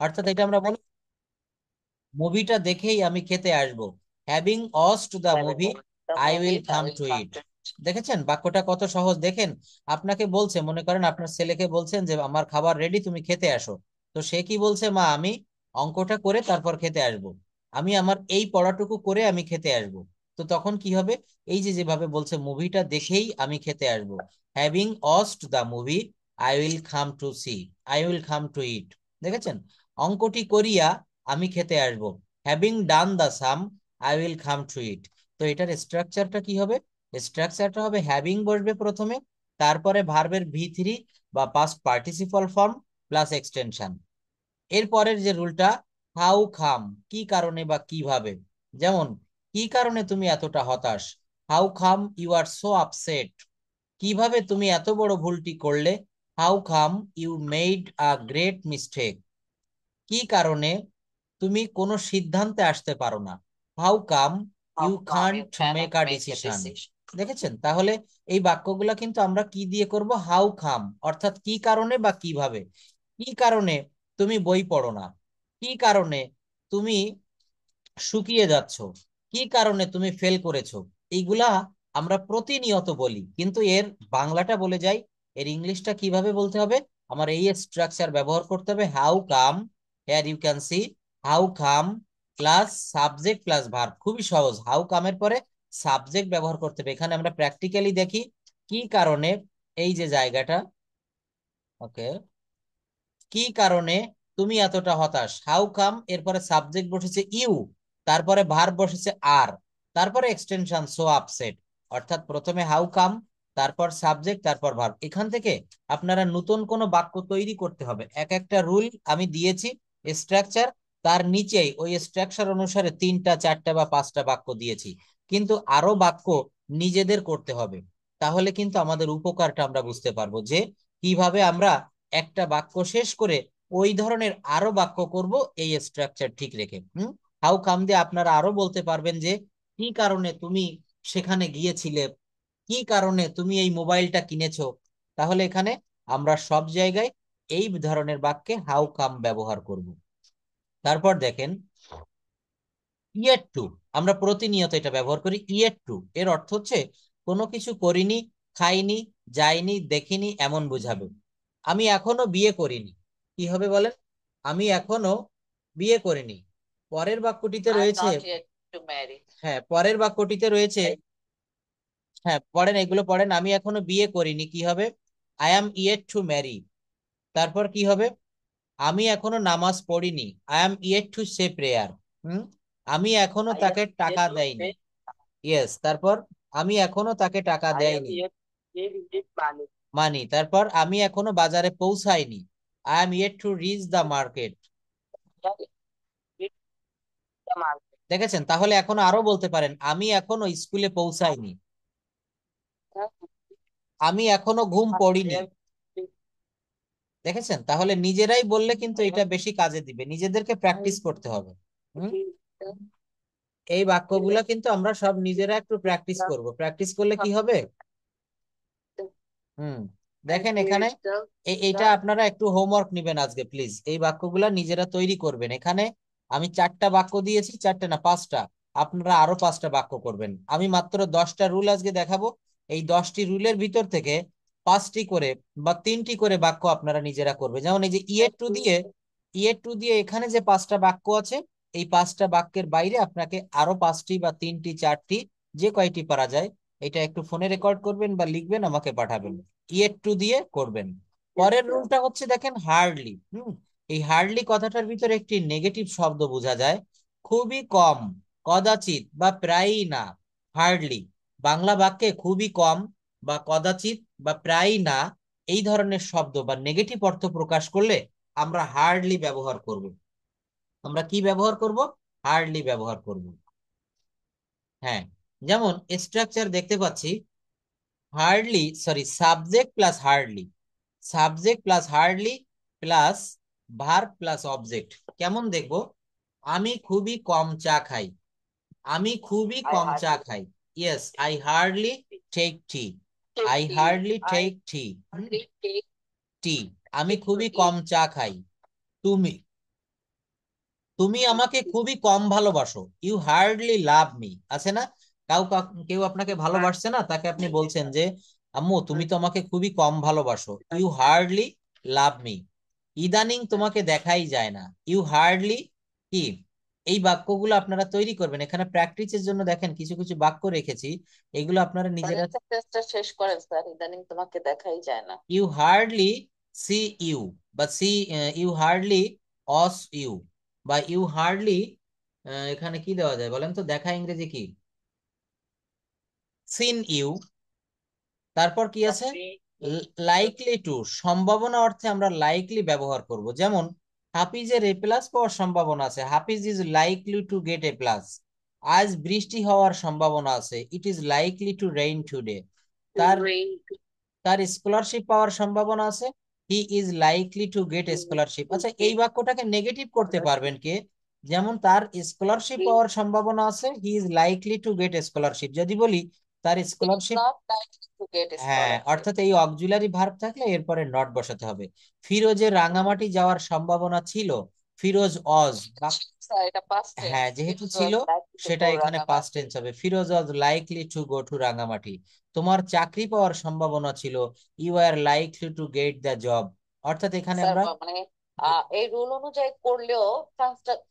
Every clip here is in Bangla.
অর্থাৎ এটা আমরা বলি মুভিটা দেখেই আমি খেতে আসবো। Having watched the movie I will come to eat. দেখেছেন বাক্যটা কত সহজ দেখেন। আপনাকে বলছে, মনে করেন আপনার ছেলেকে বলছেন যে আমার খাবার রেডি, তুমি খেতে আসো। তো সে কি বলছে, মা আমি অঙ্কটা করে তারপর খেতে আসবো, আমি আমার এই পড়াটুকু করে আমি খেতে আসবো। তো তখন কি হবে, এই যে যেভাবে বলছে মুভিটা দেখেই আমি খেতে আসবো, having watched the movie I will come to see, I will come to eat. দেখেছেন, অঙ্কটি করিয়া আমি খেতে আসবো, having done the sum I will come to eat. তো এটার স্ট্রাকচারটা কি হবে, স্ট্রাকচারটা হবে হ্যাভিং বসবে প্রথমে, তারপরে ভার্বের ভি3 বা past participle form plus extension. এরপরের যে রুলটা, হাউ খাম, কি কারণে বা কিভাবে। যেমন কি কারণে তুমি এতটা হতাশ, how come you R so upset, কিভাবে তুমি এত বড় ভুলটি করলে, how come you made a great mistake, কি কারণে তুমি কোনো সিদ্ধান্তে আসতে পারো না, how come you can't make a decision. দেখেছেন, তাহলে এই বাক্যগুলা কিন্তু আমরা কি দিয়ে করব, হাউ কাম অর্থাৎ কি কারণে বা কিভাবে। কি কারণে তুমি বই পড়ো না, কি কারণে তুমি শুকিয়ে যাচ্ছ, কি কারণে তুমি ফেল করেছো। এইগুলা আমরা প্রতিনিয়ত বলি, কিন্তু এর বাংলাটা বলে যাই, এর ইংলিশটা কিভাবে বলতে হবে, আমার এই স্ট্রাকচার ব্যবহার করতে হবে, how come, here you can see, how come plus subject plus verb. খুবই সহজ, হাউ কামের পরে সাবজেক্ট ব্যবহার করতে হবে। এখানে আমরা প্র্যাকটিক্যালি দেখি, কি কারণে, এই যে জায়গাটা, ওকে, কি কারণে তুমি এতটা হতাশ, হাউ কাম, এরপরে সাবজেক্ট বসেছে ইউ, তারপরে ভার্ব বসেছে আর, তারপরে এক্সটেনশন সো আপসেট। অর্থাৎ প্রথমে হাউ কাম, তারপর সাবজেক্ট, তারপর ভার্ব। এখান থেকে আপনারা নতুন কোনো বাক্য তৈরি করতে হবে, এক একটা রুল আমি দিয়েছি স্ট্রাকচার, তার নিচেই ওই স্ট্রাকচার অনুসারে 3টা 4টা বা 5টা বাক্য দিয়েছি, কিন্তু আরো বাক্য নিজেদের করতে হবে। তাহলে কিন্তু আমাদের উপকারটা আমরা বুঝতে পারবো যে কিভাবে আমরা একটা বাক্য শেষ করে ওই ধরনের আরো বাক্য করব এই স্ট্রাকচার ঠিক রেখে। হাউ কাম দিয়ে আপনারা আরো বলতে পারবেন যে কি কারণে তুমি সেখানে গিয়েছিলে, কি কারণে তুমি এই মোবাইলটা কিনেছো। তাহলে এখানে আমরা সব জায়গায় এই ধরনের বাক্যে হাউ কাম ব্যবহার করব। তারপর দেখেন ইয়েট টু, আমরা প্রতিনিয়ত এটা ব্যবহার করি। ইয়েট টু এর অর্থ হচ্ছে কোনো কিছু করিনি, খাইনি, যাইনি, দেখিনি এমন বোঝাবে। আমি এখনো বিয়ে করিনি, কি হবে বলেন, আমি এখনো বিয়ে করিনি। পরের বাক্যটিতে রয়েছে, হ্যাঁ পরের বাক্যটিতে রয়েছে, হ্যাঁ পড়েন এগুলো পড়েন, আমি এখনো বিয়ে করিনি, কি হবে, I am yet to marry. তারপর কি হবে, আমি এখনো নামাজ পড়িনি, I am yet to say prayer. হুম, আমি এখনো তাকে টাকা দেয়নি, ইয়েস। তারপর আমি এখনো তাকে টাকা দেয়নি, মানি। তারপর আমি এখনো বাজারে পৌঁছাইনি, I am yet to reach the market. দেখেছেন, তাহলে এখনো আরো বলতে পারেন, আমি এখনো স্কুলে পৌঁছাইনি, আমি এখনো ঘুম পড়িনি। দেখেছেন, তাহলে নিজেরাই বললে কিন্তু এটা বেশি কাজে দিবে, নিজেদেরকে প্র্যাকটিস করতে হবে। হুম, এই বাক্যগুলা কিন্তু আমরা সব নিজেরা একটু প্র্যাকটিস করব, প্র্যাকটিস করলে কি হবে। হুম, দেখেন এখানে এইটা আপনারা একটু হোমওয়ার্ক নিবেন আজকে প্লিজ, এই বাক্যগুলা নিজেরা তৈরি করবেন। এখানে আমি 4টা বাক্য দিয়েছি, 4টে না 5টা, আপনারা আরো 5টা বাক্য করবেন। আমি মাত্র 10টা রুল আজকে দেখাবো, এই 10টি রুলের ভিতর থেকে 5টি করে বা 3টি করে বাক্য আপনারা নিজেরা করবে। যেমন এই যে ইয়ে টু দিয়ে এখানে যে 5টা বাক্য আছে, এই 5টা বাক্যের বাইরে আপনাকে আরো 5টি বা 3টি 4টি যে কয়টি পারা যায়, এটা একটু ফোনে রেকর্ড করবেন বা লিখবেন আমাকে পাঠাবেন, ইয়েট টু দিয়ে করবেন। পরের রুলটা হচ্ছে দেখেন হার্ডলি। এই হার্ডলি কথাটার ভিতরে একটি নেগেটিভ শব্দ বোঝা যায়, খুবই কম, কদাচিৎ বা প্রায়ই না। হার্ডলি বাংলা বাক্যে খুবই কম বা কদাচিৎ বা প্রায়ই না এই ধরনের শব্দ বা নেগেটিভ অর্থ প্রকাশ করলে আমরা হার্ডলি ব্যবহার করব। আমরা কি ব্যবহার করব, হার্ডলি ব্যবহার করব। হ্যাঁ, যেমন স্ট্রাকচার দেখতে পাচ্ছি, hardly sorry subject plus hardly, subject plus hardly plus verb plus object. কেমন দেখবো, আমি খুবই কম চা খাই, আমি খুবই কম চা খাই, yes I hardly take tea, I hardly take tea, tea, আমি খুবই কম চা খাই। তুমি তুমি আমাকে খুবই কম ভালোবাসো, ইউ হার্ডলি লাভ মি, আছে না? কেউ আপনাকে ভালোবাসছে না, তাকে আপনি বলছেন যে আম্মু তুমি তো আমাকে খুবই কম ভালোবাসো, ইউ হার্ডলি লাভ মি। ইদানিং তোমাকে দেখাই যায় না, ইউ হার্ডলি কি। এই বাক্যগুলো আপনারা তৈরি করবেন, এখানে প্র্যাকটিসের জন্য দেখেন কিছু কিছু বাক্য রেখেছি, এগুলো আপনারা নিজেরা। সেন্টেন্সটা শেষ করেন স্যার, ইদানিং তোমাকে দেখাই যায় না। ইউ হার্ডলি সি ইউ, বা see, you hardly saw you, বা ইউ হার্ডলি, এখানে কি দেওয়া যায় বলেন তো, দেখা ইংরেজি কি? Seen you. তারপর কি আছে? লাইকলি টু, সম্ভাবনা অর্থে আমরা লাইকলি ব্যবহার করব। যেমন হাফিজের এ প্লাস পাওয়ার সম্ভাবনা আছে, Hafiz is likely to get A plus. আজ বৃষ্টি হওয়ার সম্ভাবনা আছে, it is likely to rain today. তার তার স্কলারশিপ পাওয়ার সম্ভাবনা আছে, he is likely to get scholarship. আচ্ছা, এই বাক্যটাকে নেগেটিভ করতে পারবেন কে? যেমন তার স্কলারশিপ পাওয়ার সম্ভাবনা আছে, he is likely to get scholarship. যদি বলি তার he is scholarship, not likely to gate হ্যাঁ, স্কলারশিপ। অর্থাৎ এই অক্সিলারি ভার্ব থাকলে এরপরে নট বসাতে হবে। ফিরোজের রাঙামাটি যাওয়ার সম্ভাবনা ছিল, ফিরোজ অজ। স্যার এটা পাস্ট টেন্স, হ্যাঁ, যেহেতু ফিরোজ ছিল ওয়াজ লাইকলি টু সেটা গো এখানে পাস্ট রাঙামাটি। টেন্স হবে, Firoz was likely to go to Rangamati. তোমার চাকরি পাওয়ার সম্ভাবনা ছিল, you are likely to get the job. অর্থাৎ এখানে স্যার আমরা মানে এই রুল অনুযায়ী করলেও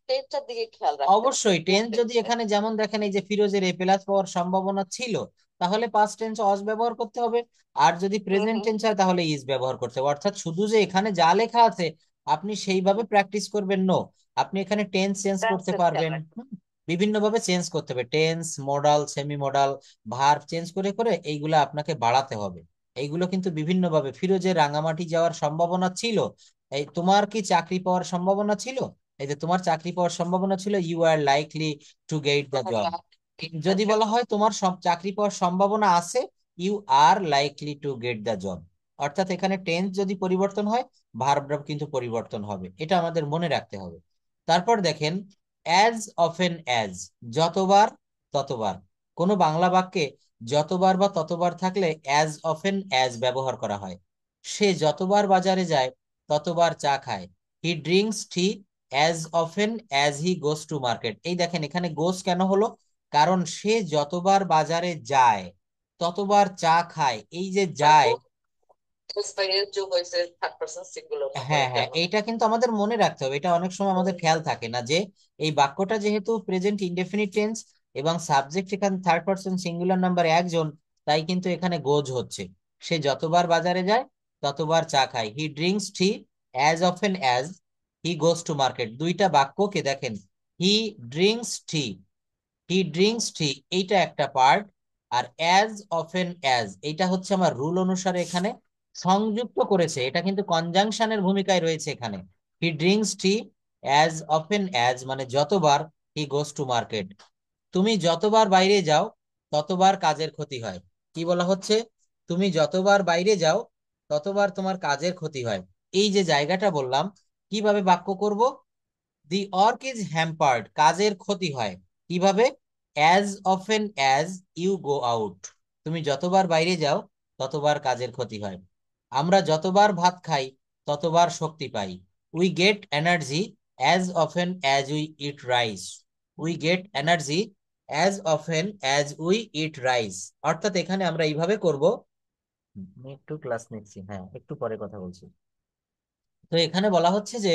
টেন্সটার দিকে খেয়াল রাখতে হবে, অবশ্যই কোন টেন্স যদি টেন্সে। এখানে যেমন দেখেন এই যে ফিরোজের এ প্লাস পাওয়ার সম্ভাবনা ছিল, তাহলে পাস্ট টেন্স অজ ব্যবহার করতে হবে। আর যদি হুম প্রেজেন্ট হুম। টেন্স হয় তাহলে ইজ ব্যবহার করতে হবে। অর্থাৎ শুধু যে এখানে যা লেখা আছে আপনি সেইভাবে প্র্যাকটিস করবেন, নো, আপনি এখানে টেন্স চেঞ্জ করতে ট্রান্সের খেয়াল পারবেন। রাখতে বিভিন্ন ভাবে চেঞ্জ করতে হবে, tense, modal, semi modal, verb change করে করে এইগুলা আপনাকে বাড়াতে হবে। এইগুলো কিন্তু বিভিন্ন ভাবে, ফিরোজের রাঙামাটি যাওয়ার সম্ভাবনা ছিল, এই তোমার কি চাকরি পাওয়ার সম্ভাবনা ছিল, এই যে তোমার চাকরি পাওয়ার সম্ভাবনা ছিল, you are likely to get the job. যদি হবে। বলা হয় তোমার সব চাকরি পাওয়ার সম্ভাবনা আছে, you are likely to get the job. অর্থাৎ এখানে টেন্স যদি পরিবর্তন হয়, ভার্বটাও কিন্তু পরিবর্তন হবে, এটা আমাদের মনে রাখতে হবে। তারপর দেখেন অ্যাজ অফেন অ্যাজ, যতবার ততবার। কোনো বাংলা বাক্যে যতবার বা ততবার থাকলে অ্যাজ অফেন অ্যাজ ব্যবহার করা হয়। সে যতবার বাজারে যায় ততবার চা খায়, he drinks T as often as he goes to market. এই দেখেন এখানে গোস কেন হলো, কারণ সে যতবার বাজারে যায় ততবার চা খায়, এই যে যায়। যোগ হয়েছে থার্ড পারসন সিঙ্গুলার হ্যাঁ নাম্বারের হ্যাঁ, জন্য। এইটা কিন্তু আমাদের মনে রাখতে হবে, এটা অনেক সময় আমাদের খেয়াল থাকে না যে এই বাক্যটা যেহেতু প্রেজেন্ট ইনডেফিনিট টেন্স এবং সাবজেক্ট এখানে থার্ড পারসন সিঙ্গুলার নাম্বার একজন, তাই কিন্তু এখানে গোজ হচ্ছে। সে যতবার বাজারে যায় ততবার চা খায়, he drinks T as often as he goes to market. দুইটা বাক্যকে দেখেন, he drinks T, he drinks টি এইটা একটা পার্ট, আর অ্যাজ অফেন অ্যাজ এইটা হচ্ছে আমার রুল অনুসারে এখানে সংযুক্ত করেছে, এটা কিন্তু কনজাংশনের ভূমিকায় রয়েছে এখানে। He drinks T as often as মানে যতবার, হি গোস টু মার্কেট। তুমি যতবার বাইরে যাও ততবার কাজের ক্ষতি হয়। কি বলা হচ্ছে? তুমি যতবার বাইরে যাও ততবার তোমার কাজের ক্ষতি হয়। এই যে জায়গাটা বললাম, কিভাবে বাক্য করব? দি ওয়ার্ক ইজ হ্যাম্পার্ড, কাজের ক্ষতি হয়। কিভাবে? As often as you go out, তুমি যতবার বাইরে যাও ততবার কাজের ক্ষতি হয়। আমরা যতবার ভাত খাই ততবার শক্তি পাই, we get energy as often as we eat rice, we get energy as often as we eat rice. অর্থাৎ এখানে আমরা এইভাবে করব। আমি একটু ক্লাস নিচ্ছি, হ্যাঁ একটু পরে কথা বলছি। তো এখানে বলা হচ্ছে যে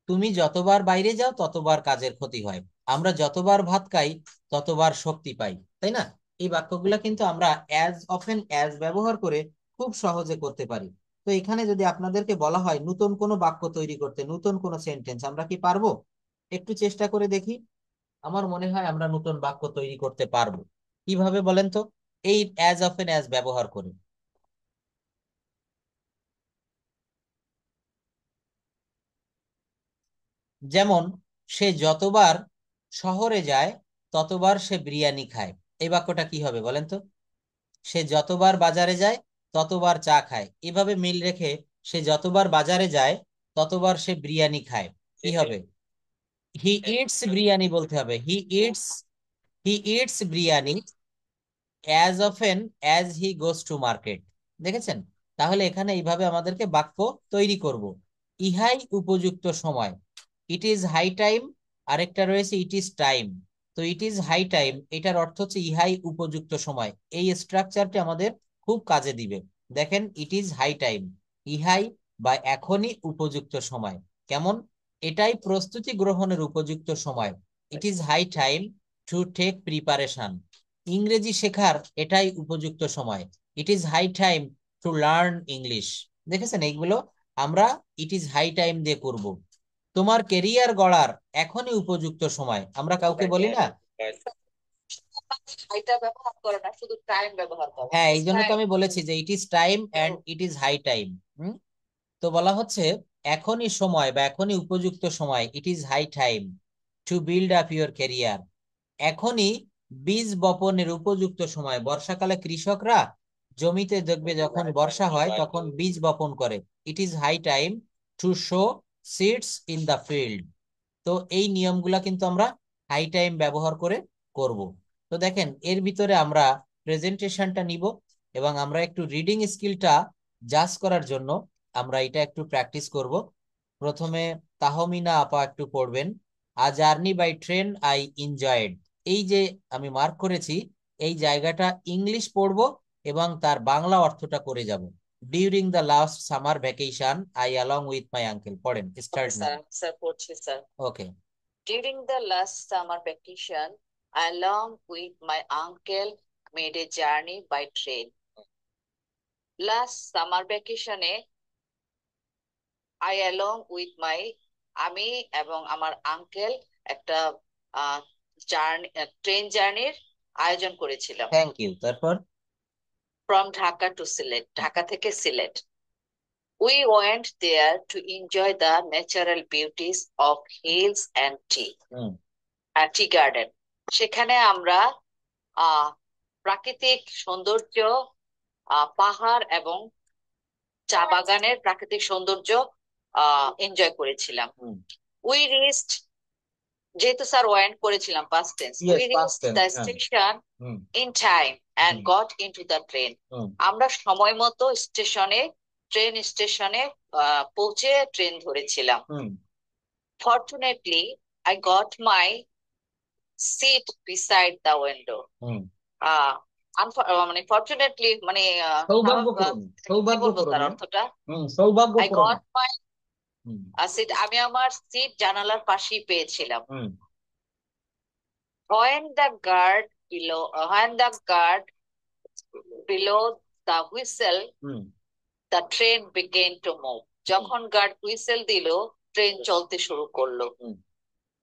তুমি যতবার বাইরে যাও ততবার কাজের ক্ষতি হয়, আমরা যতবার ভাত খাই ততবার শক্তি পাই, তাই না? এই বাক্যগুলা কিন্তু আমরা অ্যাজ অফেন অ্যাজ ব্যবহার করে খুব সহজে করতে পারি। তো এখানে যদি আপনাদেরকে বলা হয় নতুন কোনো বাক্য তৈরি করতে, নতুন কোনো সেন্টেন্স, আমরা কি পারবো? একটু চেষ্টা করে দেখি। আমার মনে হয় আমরা নতুন বাক্য তৈরি করতে পারবো। কিভাবে বলেন তো? এই অ্যাজ অফেন অ্যাজ ব্যবহার করে। যেমন সে যতবার শহরে যায় ততবার সে বিরিয়ানি খায়। এই বাক্যটা কি হবে বলেন তো? সে যতবার বাজারে যায় ততবার চা খায়, এভাবে মিল রেখে সে যতবার বাজারে যায় ততবার সে বিরিয়ানি খায়, কি হবে? হি ইটস বিরিয়ানি বলতে হবে, he eats biryani as often as he goes to market. দেখেছেন? তাহলে এখানে এইভাবে আমাদেরকে বাক্য তৈরি করব। ইহাই উপযুক্ত সময়, ইট ইজ হাই টাইম আরেকটা রয়েছে ইট ইজ টাইম। তো ইট ইজ হাই টাইম, এটার অর্থ হচ্ছে ইহাই উপযুক্ত সময়। এই স্ট্রাকচারটি আমাদের খুব কাজে দিবে। দেখেন, ইট ইজ হাই টাইম, ইহাই বা এখনই উপযুক্ত সময়। কেমন? এটাই প্রস্তুতি গ্রহণের উপযুক্ত সময়। It is high time to take preparation. ইংরেজি শেখার এটাই উপযুক্ত সময়। It is high time to learn English. দেখেছেন, এইগুলো আমরা ইট ইজ হাই টাইম দিয়ে করব। তোমার কেরিয়ার গড়ার এখনই উপযুক্ত সময়, আমরা কাউকে বলি না? এটা ব্যবহার করে না, শুধু টাইম ব্যবহার করে। হ্যাঁ, এই জন্য তো টাইম। আমি বলেছি যে it is time and it is high time. তো বলা হচ্ছে এখনই সময় বা এখনই উপযুক্ত সময়, it is high time to build up your career. এখনই বীজ বপনের উপযুক্ত সময়। বর্ষাকালে কৃষকরা জমিতে দেখবে যখন বর্ষা হয় তখন বীজ বপন করে। It is high time to sow seeds in the field. তো এই নিয়মগুলা কিন্তু আমরা হাই টাইম ব্যবহার করে করব। তো দেখেন, এর ভিতরে আমরা প্রেজেন্টেশনটা নিব এবং আমরা একটু রিডিং স্কিলটা জাজ করার জন্য আমরা এটা একটু প্র্যাকটিস করব। প্রথমে তাহমিনা আপা একটু পড়বেন। A journey by train I enjoyed. এই যে আমি মার্ক করেছি, এই জায়গাটা ইংলিশ পড়বো এবং তার বাংলা অর্থটা করে যাব। During the last summer vacation I along with my uncle. পড়েন, স্টার্ট নাও। স্যার, স্যার পড়ছি sir. Okay. During the last summer vacation, I, along with my uncle, made a journey by train. Last summer vacation I, along with my আমি এবং আমার আঙ্কেল একটা জার্নি, ট্রেন জার্নির আয়োজন করেছিলাম। Thank you. তারপর? ফ্রম ঢাকা টু সিলেট, ঢাকা থেকে Sylhet. We went there to enjoy the natural beauties of hills and tea garden. সেখানে আমরা আহ প্রাকৃতিক সৌন্দর্য, পাহাড় এবং চা বাগানের প্রাকৃতিক সৌন্দর্য এনজয় করেছিলাম। উই রিচড, যেহেতু স্যার ওয়েন্ট করেছিলাম past tense, we reached the station in time and got into the train. আমরা সময় মতো ট্রেন স্টেশনে পৌঁছে ট্রেন ধরেছিলাম। Fortunately I got my seat beside the window. মানে ফরচুনেটলি মানে কি বলবো তার অর্থটা? আই গট মাই সিট, আমি আমার সিট জানালার পাশেই পেয়েছিলাম। When the guard below the whistle, the train began to move. যখন গার্ড হুইসেল দিল, ট্রেন চলতে শুরু করলো।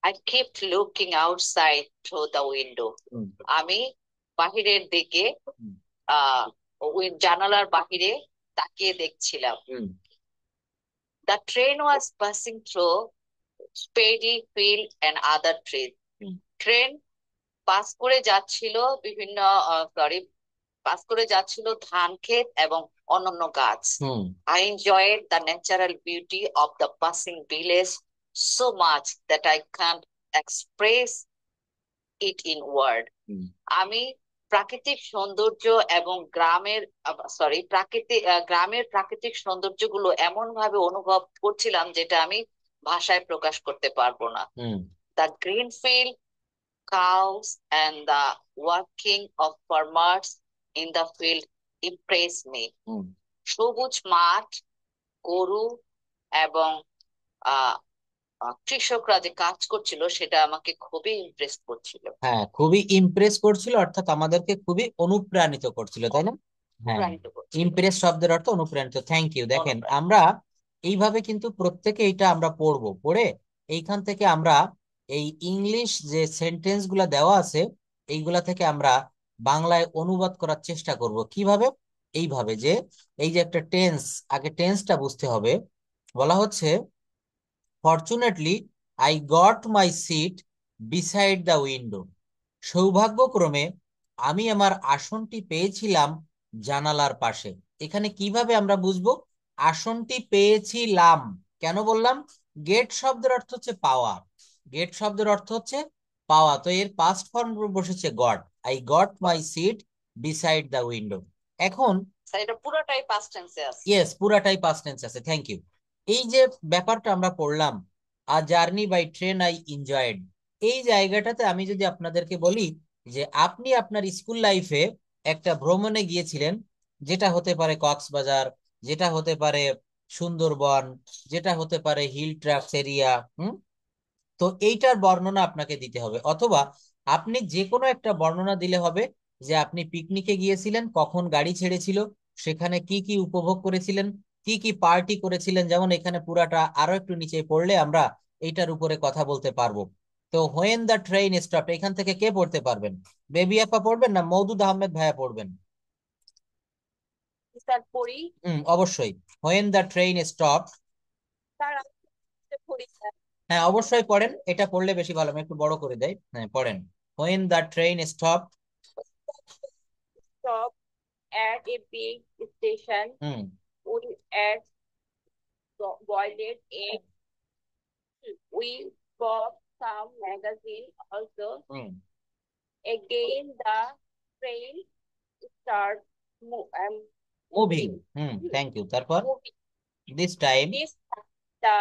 I kept looking outside through the window. আমি বাহিরের দিকে জানালার বাহিরে তাকিয়ে দেখছিলাম। The train was passing through paddy field and other trees. Train pass করে যাচ্ছিল ধান ক্ষেত এবং অন্যান্য গাছ। I enjoyed the natural beauty of the passing village so much that I can't express it in word. আমি প্রাকৃতিক সৌন্দর্য এবং গ্রামের প্রাকৃতিক সৌন্দর্যগুলো এমন ভাবে অনুভব করছিলাম যেটা আমি ভাষায় প্রকাশ করতে পারবো না। The green field, cows and the working of farmers in the field impressed me. সবুজ মাঠ, গরু এবং কৃষকরা যে কাজ করছিল সেটা আমাকে খুবই ইমপ্রেস করছিল। হ্যাঁ, খুবই ইমপ্রেস করছিল অর্থাৎ আমাদেরকে খুবই অনুপ্রাণিত করছিল, তাই না? হ্যাঁ, ইমপ্রেস শব্দের অর্থ অনুপ্রাণিত। Thank you. দেখেন, আমরা এইভাবে কিন্তু প্রত্যেকে এটা আমরা পড়বো, পড়ে এইখান থেকে আমরা এই ইংলিশ যে সেন্টেন্স গুলা দেওয়া আছে এইগুলা থেকে আমরা বাংলায় অনুবাদ করার চেষ্টা করব। কিভাবে? এইভাবে যে এই যে একটা টেন্স, আগে টেন্সটা বুঝতে হবে। বলা হচ্ছে fortunately I got my seat beside the window. সৌভাগ্যক্রমে আমি আমার আসনটি পেয়েছিলাম জানালার পাশে। এখানে কিভাবে আমরা বুঝবো আসনটি পেয়েছিলাম? কেন বললাম? গেট শব্দের অর্থ হচ্ছে পাওয়া। গেট শব্দের অর্থ হচ্ছে পাওয়া, তো এর পাস্ট ফর্ম বসেছে got. I got my seat beside the window. এখন এটা পুরোটাই পাস্ট টেন্সে আছে। ইয়েস, পুরাটাই পাস্ট টেন্স আছে। Thank you. এই যে ব্যাপারটা আমরা পড়লাম, a journey by train I enjoyed, এই জায়গাটাতে আমি যদি আপনাদেরকে বলি যে আপনি আপনার স্কুল লাইফে একটা ভ্রমণে গিয়েছিলেন, যেটা হতে পারে কক্সবাজার, যেটা হতে পারে সুন্দরবন, যেটা হতে পারে হিল ট্রাক্স এরিয়া। তো এইটার বর্ণনা আপনাকে দিতে হবে, অথবা আপনি যে কোনো একটা বর্ণনা দিলে হবে যে আপনি পিকনিকে গিয়েছিলেন, কখন গাড়ি ছেড়েছিল, সেখানে কি কি উপভোগ করেছিলেন, কি কি পার্টি করেছিলেন। যেমন এখানে পুরাটা আরো একটু নিচে পড়লে আমরা এইটার উপরে কথা বলতে পারবো। তো হোয়েন দ্য ট্রেন স্টপ, এখান থেকে কে পড়তে পারবেন? বেবি আপা পড়বেন না মওদুদ আহমেদ ভাইয়া পড়বেন? স্যার পড়ি। অবশ্যই। When the train stop. Sir আমি পড়ি স্যার। হ্যাঁ অবশ্যই পড়েন, এটা পড়লে বেশি ভালো, আমি একটু বড় করে দেই। হ্যাঁ পড়েন। When the train stop. Stop at a big station. Hmm We ate boiled egg. We bought some magazine also. Hmm Again, the train start moving. moving. Thank you. তারপর Moving. This time. This the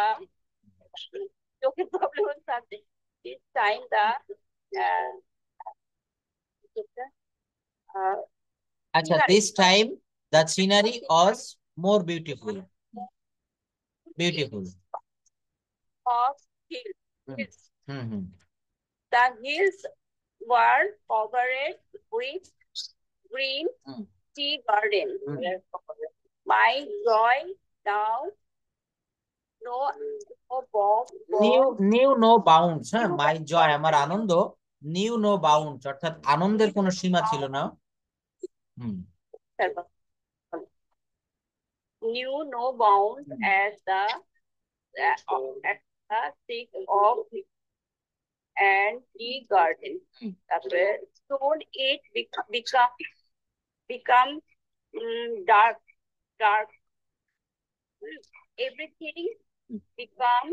okay problem subject. This time the uh, আচ্ছা, scenery this time the scenery was more beautiful. Beautiful. of hills. Hmm Hills. Hmm hmm The hills were covered with green hmm tea garden. Hmm. My joy now no knew bomb. Knew no bounds. হ্যাঁ, মাই জয়, আমার আনন্দ, নিউ নো বাউন্ডস, অর্থাৎ আনন্দের কোনো সীমা ছিল না। হুম Knew no bounds at the sick of and tea garden. Hmm Soon it become dark. Everything become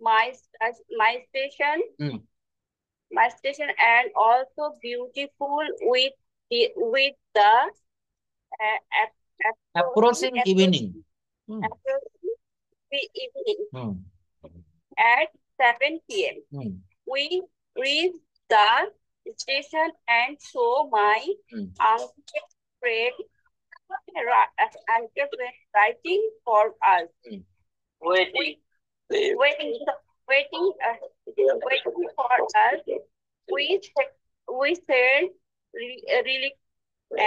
my my station hmm. my station and also beautiful with the approaching evening. Hmm approaching the evening hmm at 7 p.m. Hmm We reached the station and saw my hmm uncle Fred, uncle Fred writing for us. Hmm. Waiting, waiting, waiting for us. We said really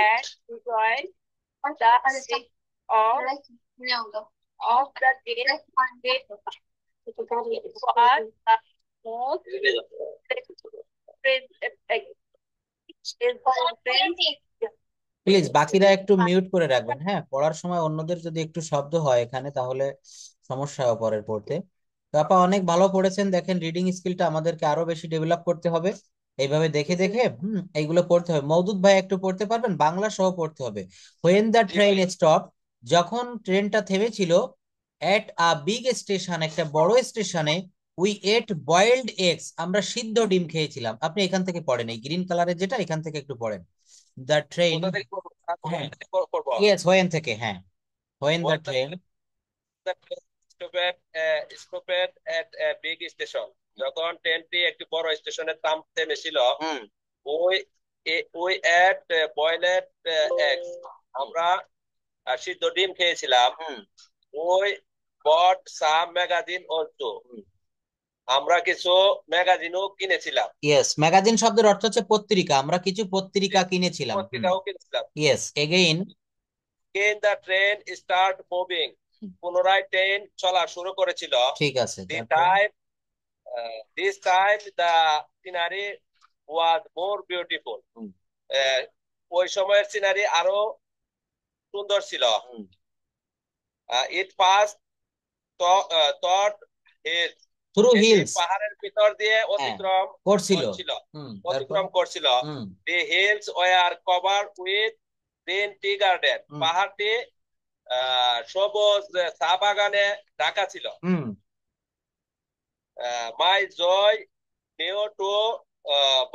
and enjoyed the state of the day. It was the most please বাকিরা একটু মিউট করে রাখবেন। হ্যাঁ, পড়ার সময় অন্যদের যদি একটু শব্দ হয় এখানে, তাহলে সমস্যা হবে পরের পড়তে। তো আপা অনেক ভালো পড়েছেন। দেখেন, রিডিং স্কিলটা আমাদেরকে আরো বেশি ডেভেলপ করতে হবে। এইভাবে দেখে দেখে এইগুলো পড়তে হবে। মওদুদ ভাই একটু পড়তে পারবেন? বাংলা সহ পড়তে হবে। হোয়েন দ্য ট্রেন স্টপ, যখন ট্রেনটা থেমেছিল, এট আ বিগ স্টেশন, একটা বড় স্টেশনে, উই এট বয়েলড এগস, আমরা সিদ্ধ ডিম খেয়েছিলাম। আপনি এখান থেকে পড়েন, এই গ্রিন কালারের যেটা, এখান থেকে একটু পড়েন। The train. হ্যাঁ ইয়েস, হোয়েন থেকে। হ্যাঁ, when the train. Stopped at big station, যখন ট্রেনটি একটি বড় স্টেশনে থেমেছিল। হুম ওই ওই এট বয়েলেড এগস, আমরা সিদ্ধ ডিম খেয়েছিলাম। হুম ওই বট সাম ম্যাগাজিন অলসো, আমরা কিছু ম্যাগাজিনও কিনেছিলাম। ইয়েস, ম্যাগাজিন শব্দের অর্থ হচ্ছে পত্রিকা, আমরা কিছু পত্রিকা কিনেছিলাম। পত্রিকাও কিনেছিলাম। Yes, again. Again the train start moving, পুনরায় ট্রেন চলা শুরু করেছিল। ঠিক আছে। This time the scenery was more beautiful. ওই সময়ের সিনারি আরো সুন্দর ছিল। It passed thought hills, through hills, পাহাড়ের ভিতর দিয়ে অতিক্রম করছিল। The hills were covered with green tea garden, পাহাড়টি সবুজ চা বাগানে ঢাকা ছিল। My joy knew to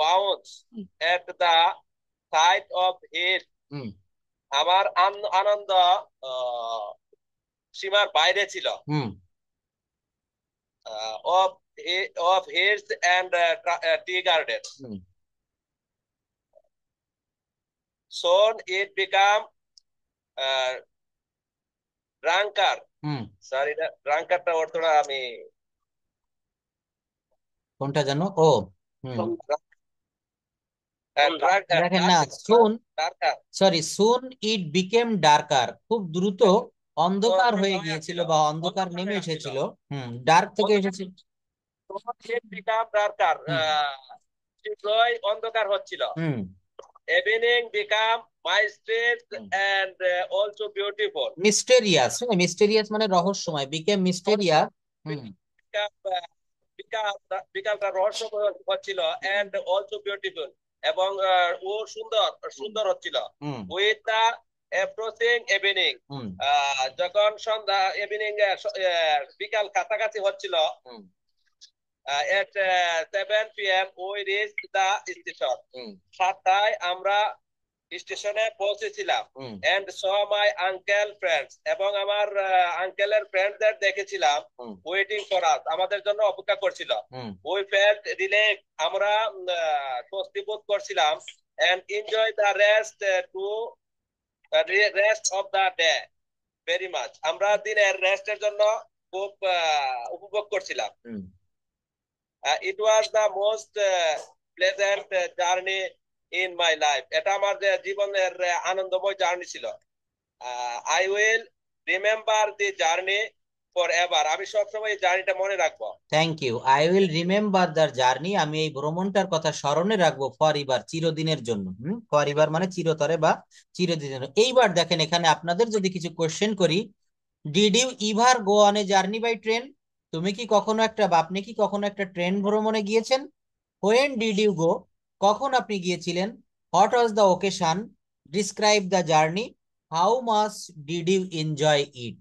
bounce at the sight of hill, আমার আনন্দ সীমার বাইরে ছিল। of hills and tea garden. Soon it became drunkard. Sorry, drunkardটা অর্থটা আমি কোনটা জানো? ও দেখেন না, soon sorry soon it became darker, খুব দ্রুত অন্ধকার হয়ে গিয়েছিল বা অন্ধকার নেমে এসেছিল। ডার্ক থেকে এসেছিল, শীঘ্রই অন্ধকার হচ্ছিল। Evening became mysterious and also beautiful. Mysterious, mysterious মানে রহস্যময়, বিকেম মিস্টেরিয়াস। বিকালটা রহস্যময় হচ্ছিল and also beautiful, এবং ও সুন্দর হচ্ছিল। With the approaching evening, যখন সন্ধ্যা ইভিনিং বিকাল কাছাকাছি হচ্ছিল, at 7 p.m. we reached the station. 7টায় আমরা স্টেশনে পৌঁছেছিলাম। and saw my uncle friends, এবং আমার আঙ্কেলের ফ্রেন্ডদের দেখেছিলাম waiting for us, আমাদের জন্য অপেক্ষা করছিল। we felt relieved, আমরা স্বস্তি বোধ করছিলাম। and enjoy the rest of the day very much, আমরা দিনের রেস্টের জন্য খুব উপভোগ করছিলাম। It was the most pleasant journey in my life, এটা আমার জীবনের আনন্দময় জার্নি ছিল। I will remember the journey forever, আমি সবসময় এই জার্নিটা মনে রাখবো। Thank you. I will remember the journey, আমি এই ভ্রমণটার কথা স্মরণে রাখবো ফর এভার, চিরদিনের জন্য। ফর এভার মানে চিরতরে বা চিরদিনের। এইবার দেখেন এখানে আপনাদের যদি কিছু কোশ্চেন করি, did you ever go on a journey by train? তুমি কি কখনো একটা বা আপনি কি কখনো একটা ট্রেন ভ্রমণে গিয়েছেন? হোয়েন ডিড ইউ গো, কখন আপনি গিয়েছিলেন? What was the occasion? Describe the journey. How much did you enjoy it?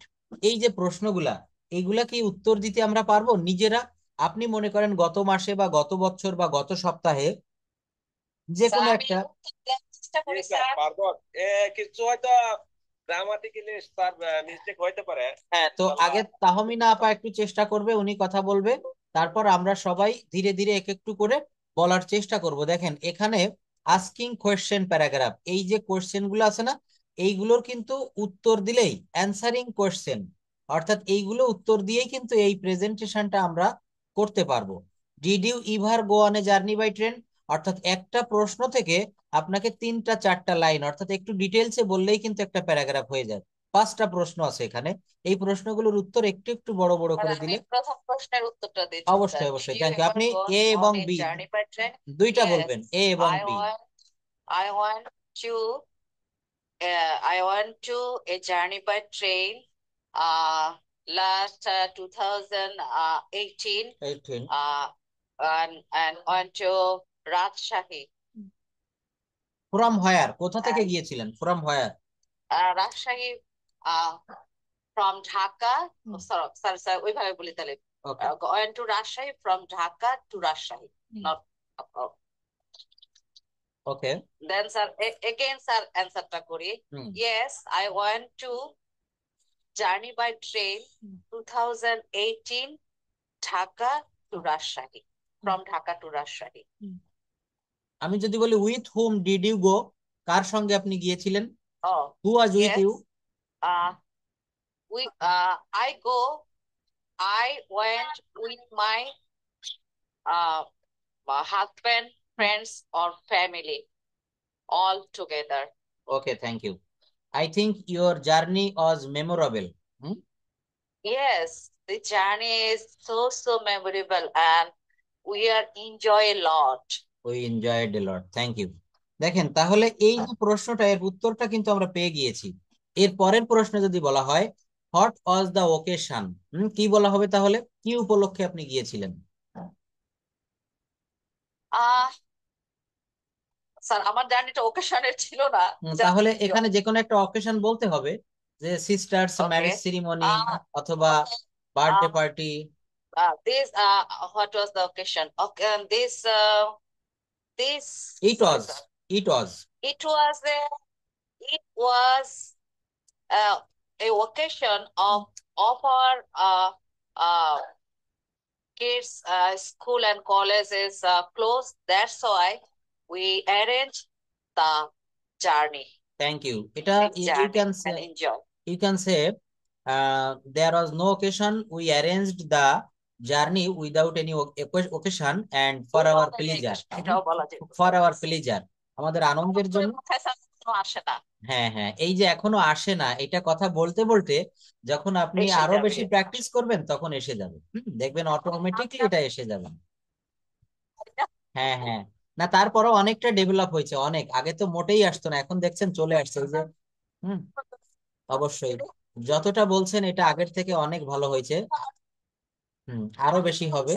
এই যে প্রশ্নগুলা, এইগুলা কি উত্তর দিতে আমরা পারবো নিজেরা? আপনি মনে করেন গত মাসে বা গত বছর বা গত সপ্তাহে যে কোনো একটা, পারবো কিছু হয়তো গ্রামাটিক্যালি মিস্টেক হইতে পারে। হ্যাঁ, তো আগে তাহমিনা আপা একটু চেষ্টা করবে, উনি কথা বলবে, তারপর আমরা সবাই ধীরে ধীরে এক একটু করে বলার চেষ্টা করব। দেখেন এখানে আস্কিং কোয়েশ্চেন প্যারাগ্রাফ, এই যে কোয়েশ্চেন গুলো আছে না, এইগুলোর কিন্তু উত্তর দিলেই অ্যান্সারিং কোয়েশ্চেন, অর্থাৎ এইগুলো উত্তর দিয়েই কিন্তু এই প্রেজেন্টেশনটা আমরা করতে পারবো। Did you ever go on a journey by train, অর্থাৎ একটা প্রশ্ন থেকে আপনাকে 3টা 4টা লাইন, অর্থাৎ একটু ডিটেলসে বললেই কিন্তু একটা প্যারাগ্রাফ হয়ে যায়। 5টা প্রশ্ন আছে এখানে, এই প্রশ্নগুলোর উত্তর একটু একটু বড় বড় করে দিলে। প্রথম প্রশ্নের উত্তরটা দিন। অবশ্যই অবশ্যই, থ্যাংক ইউ। আপনি এ এবং বি দুইটা বলবেন, এ এবং B. I want to a journey by train last 2018 and went to Rajshahi. From where, কোথা থেকে গিয়েছিলেন? From where? Rajshahi from Dhaka. Sorry, ওইভাবে বলি তাহলে। Went to Rajshahi from Dhaka to Rajshahi. Not okay. Then sir, again sir, answer টা করি। Yes, I went to journey by train 2018 Dhaka to Rajshahi, from Dhaka to Rajshahi. আমি যদি বলি with whom did you go, কার সঙ্গে আপনি গিয়েছিলেন? Who was with you? I went with my husband, friends or family, all together. Okay, thank you. I think your journey was memorable. Yes, the journey is so memorable and we are enjoy a lot. We enjoyed a lot. Thank you. দেখেন তাহলে এই যে প্রশ্নটা, এর উত্তরটা কিন্তু আমরা পেয়ে গিয়েছি। এর পরের প্রশ্ন যদি বলা হয় হোয়াট ওয়াজ দ্য ওকেশন, কি বলা হবে তাহলে? কি উপলক্ষে আপনি গিয়েছিলেন? স্যার আমার জার্নিটা ওকেশনের ছিল না, তাহলে এখানে যে কোনো একটা অকেশন বলতে হবে, যে সিস্টার্স ম্যারেজ সেরিমনি অথবা birthday party. This what was the occasion? Okay, this it was a occasion of our kids school and college is closed. That's why we arrange the journey. Thank you. এটা you Journey can and say enjoy. there was no occasion. We arranged the journey without any occasion and for our pleasure. এটাও বলা যায়। For our pleasure. আমাদের আনন্দের জন্য। মাথায় কোনো আসে না। হ্যাঁ হ্যাঁ, এই যে এখনো আসে না, এটা কথা বলতে বলতে যখন আপনি এসে আরো যাবে। বেশি প্র্যাকটিস করবেন তখন এসে যাবে। দেখবেন অটোমেটিকলি এটা এসে যাবে। হ্যাঁ হ্যাঁ, না তারপরও অনেকটা ডেভেলপ হয়েছে, অনেক আগে তো মোটেই আসতো না, এখন দেখছেন চলে আসছে এই যে। হুম, অবশ্যই যতটা বলছেন এটা আগের থেকে অনেক ভালো হয়েছে। আরো বেশি হবে।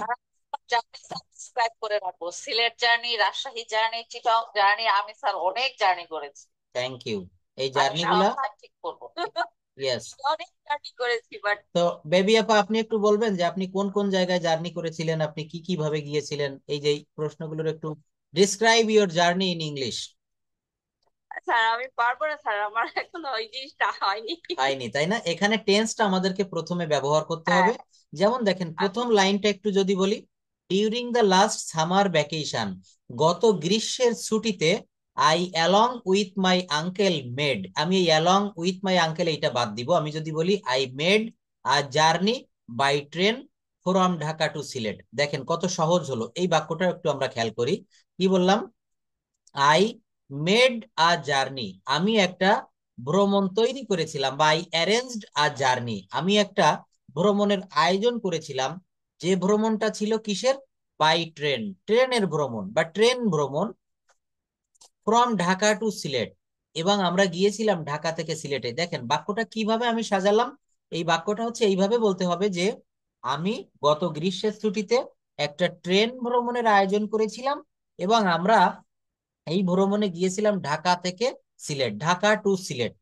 সাবস্ক্রাইব করে রাখবো। Sylhet journey, Rajshahi journey, Chittagong journey, আমি স্যার অনেক জার্নি করেছি। Thank you. এই জার্নি গুলা ঠিক করবো। ইয়েস, অনেক জার্নি করেছি বাট। তো বেবি আপা আপনি একটু বলবেন যে আপনি কোন কোন জায়গায় জার্নি করেছিলেন, আপনি কি কি ভাবে গিয়েছিলেন, এই যে প্রশ্নগুলোর একটু describe your journey in English. Sir আমি পারবো না স্যার, আমার এখন ওই জিনিসটা হয়নি। হয়নি তাই না? এখানে টেন্সটা আমাদেরকে প্রথমে ব্যবহার করতে হবে। যেমন দেখেন প্রথম লাইনটা একটু যদি বলি, during the last summer vacation, গত গ্রীষ্মের ছুটিতে I along with my uncle made, আমি এই অ্যালং উইথ মাই আঙ্কেল এইটা বাদ দিব, আমি যদি বলি I made a journey by train from Dhaka to Sylhet. দেখেন কত সহজ হলো। এই বাক্যটা একটু আমরা খেয়াল করি, কি বললাম? আই মেড আ জার্নি, আমি একটা ভ্রমণ তৈরি করেছিলাম, বা আই অ্যারেঞ্জড আ জার্নি, আমি একটা ভ্রমণের আয়োজন করেছিলাম। যে ভ্রমণটা ছিল কিসের? বাই ট্রেন, ট্রেনের ভ্রমণ বা ট্রেন ভ্রমণ, ফ্রম ঢাকা টু সিলেট, এবং আমরা গিয়েছিলাম ঢাকা থেকে সিলেটে। দেখেন বাক্যটা কিভাবে আমি সাজালাম, এই বাক্যটা হচ্ছে এইভাবে বলতে হবে যে আমি গত গ্রীষ্মের ছুটিতে একটা ট্রেন ভ্রমণের আয়োজন করেছিলাম এবং আমরা এই ভ্রমণে গিয়েছিলাম ঢাকা থেকে সিলেট, ঢাকা টু সিলেট।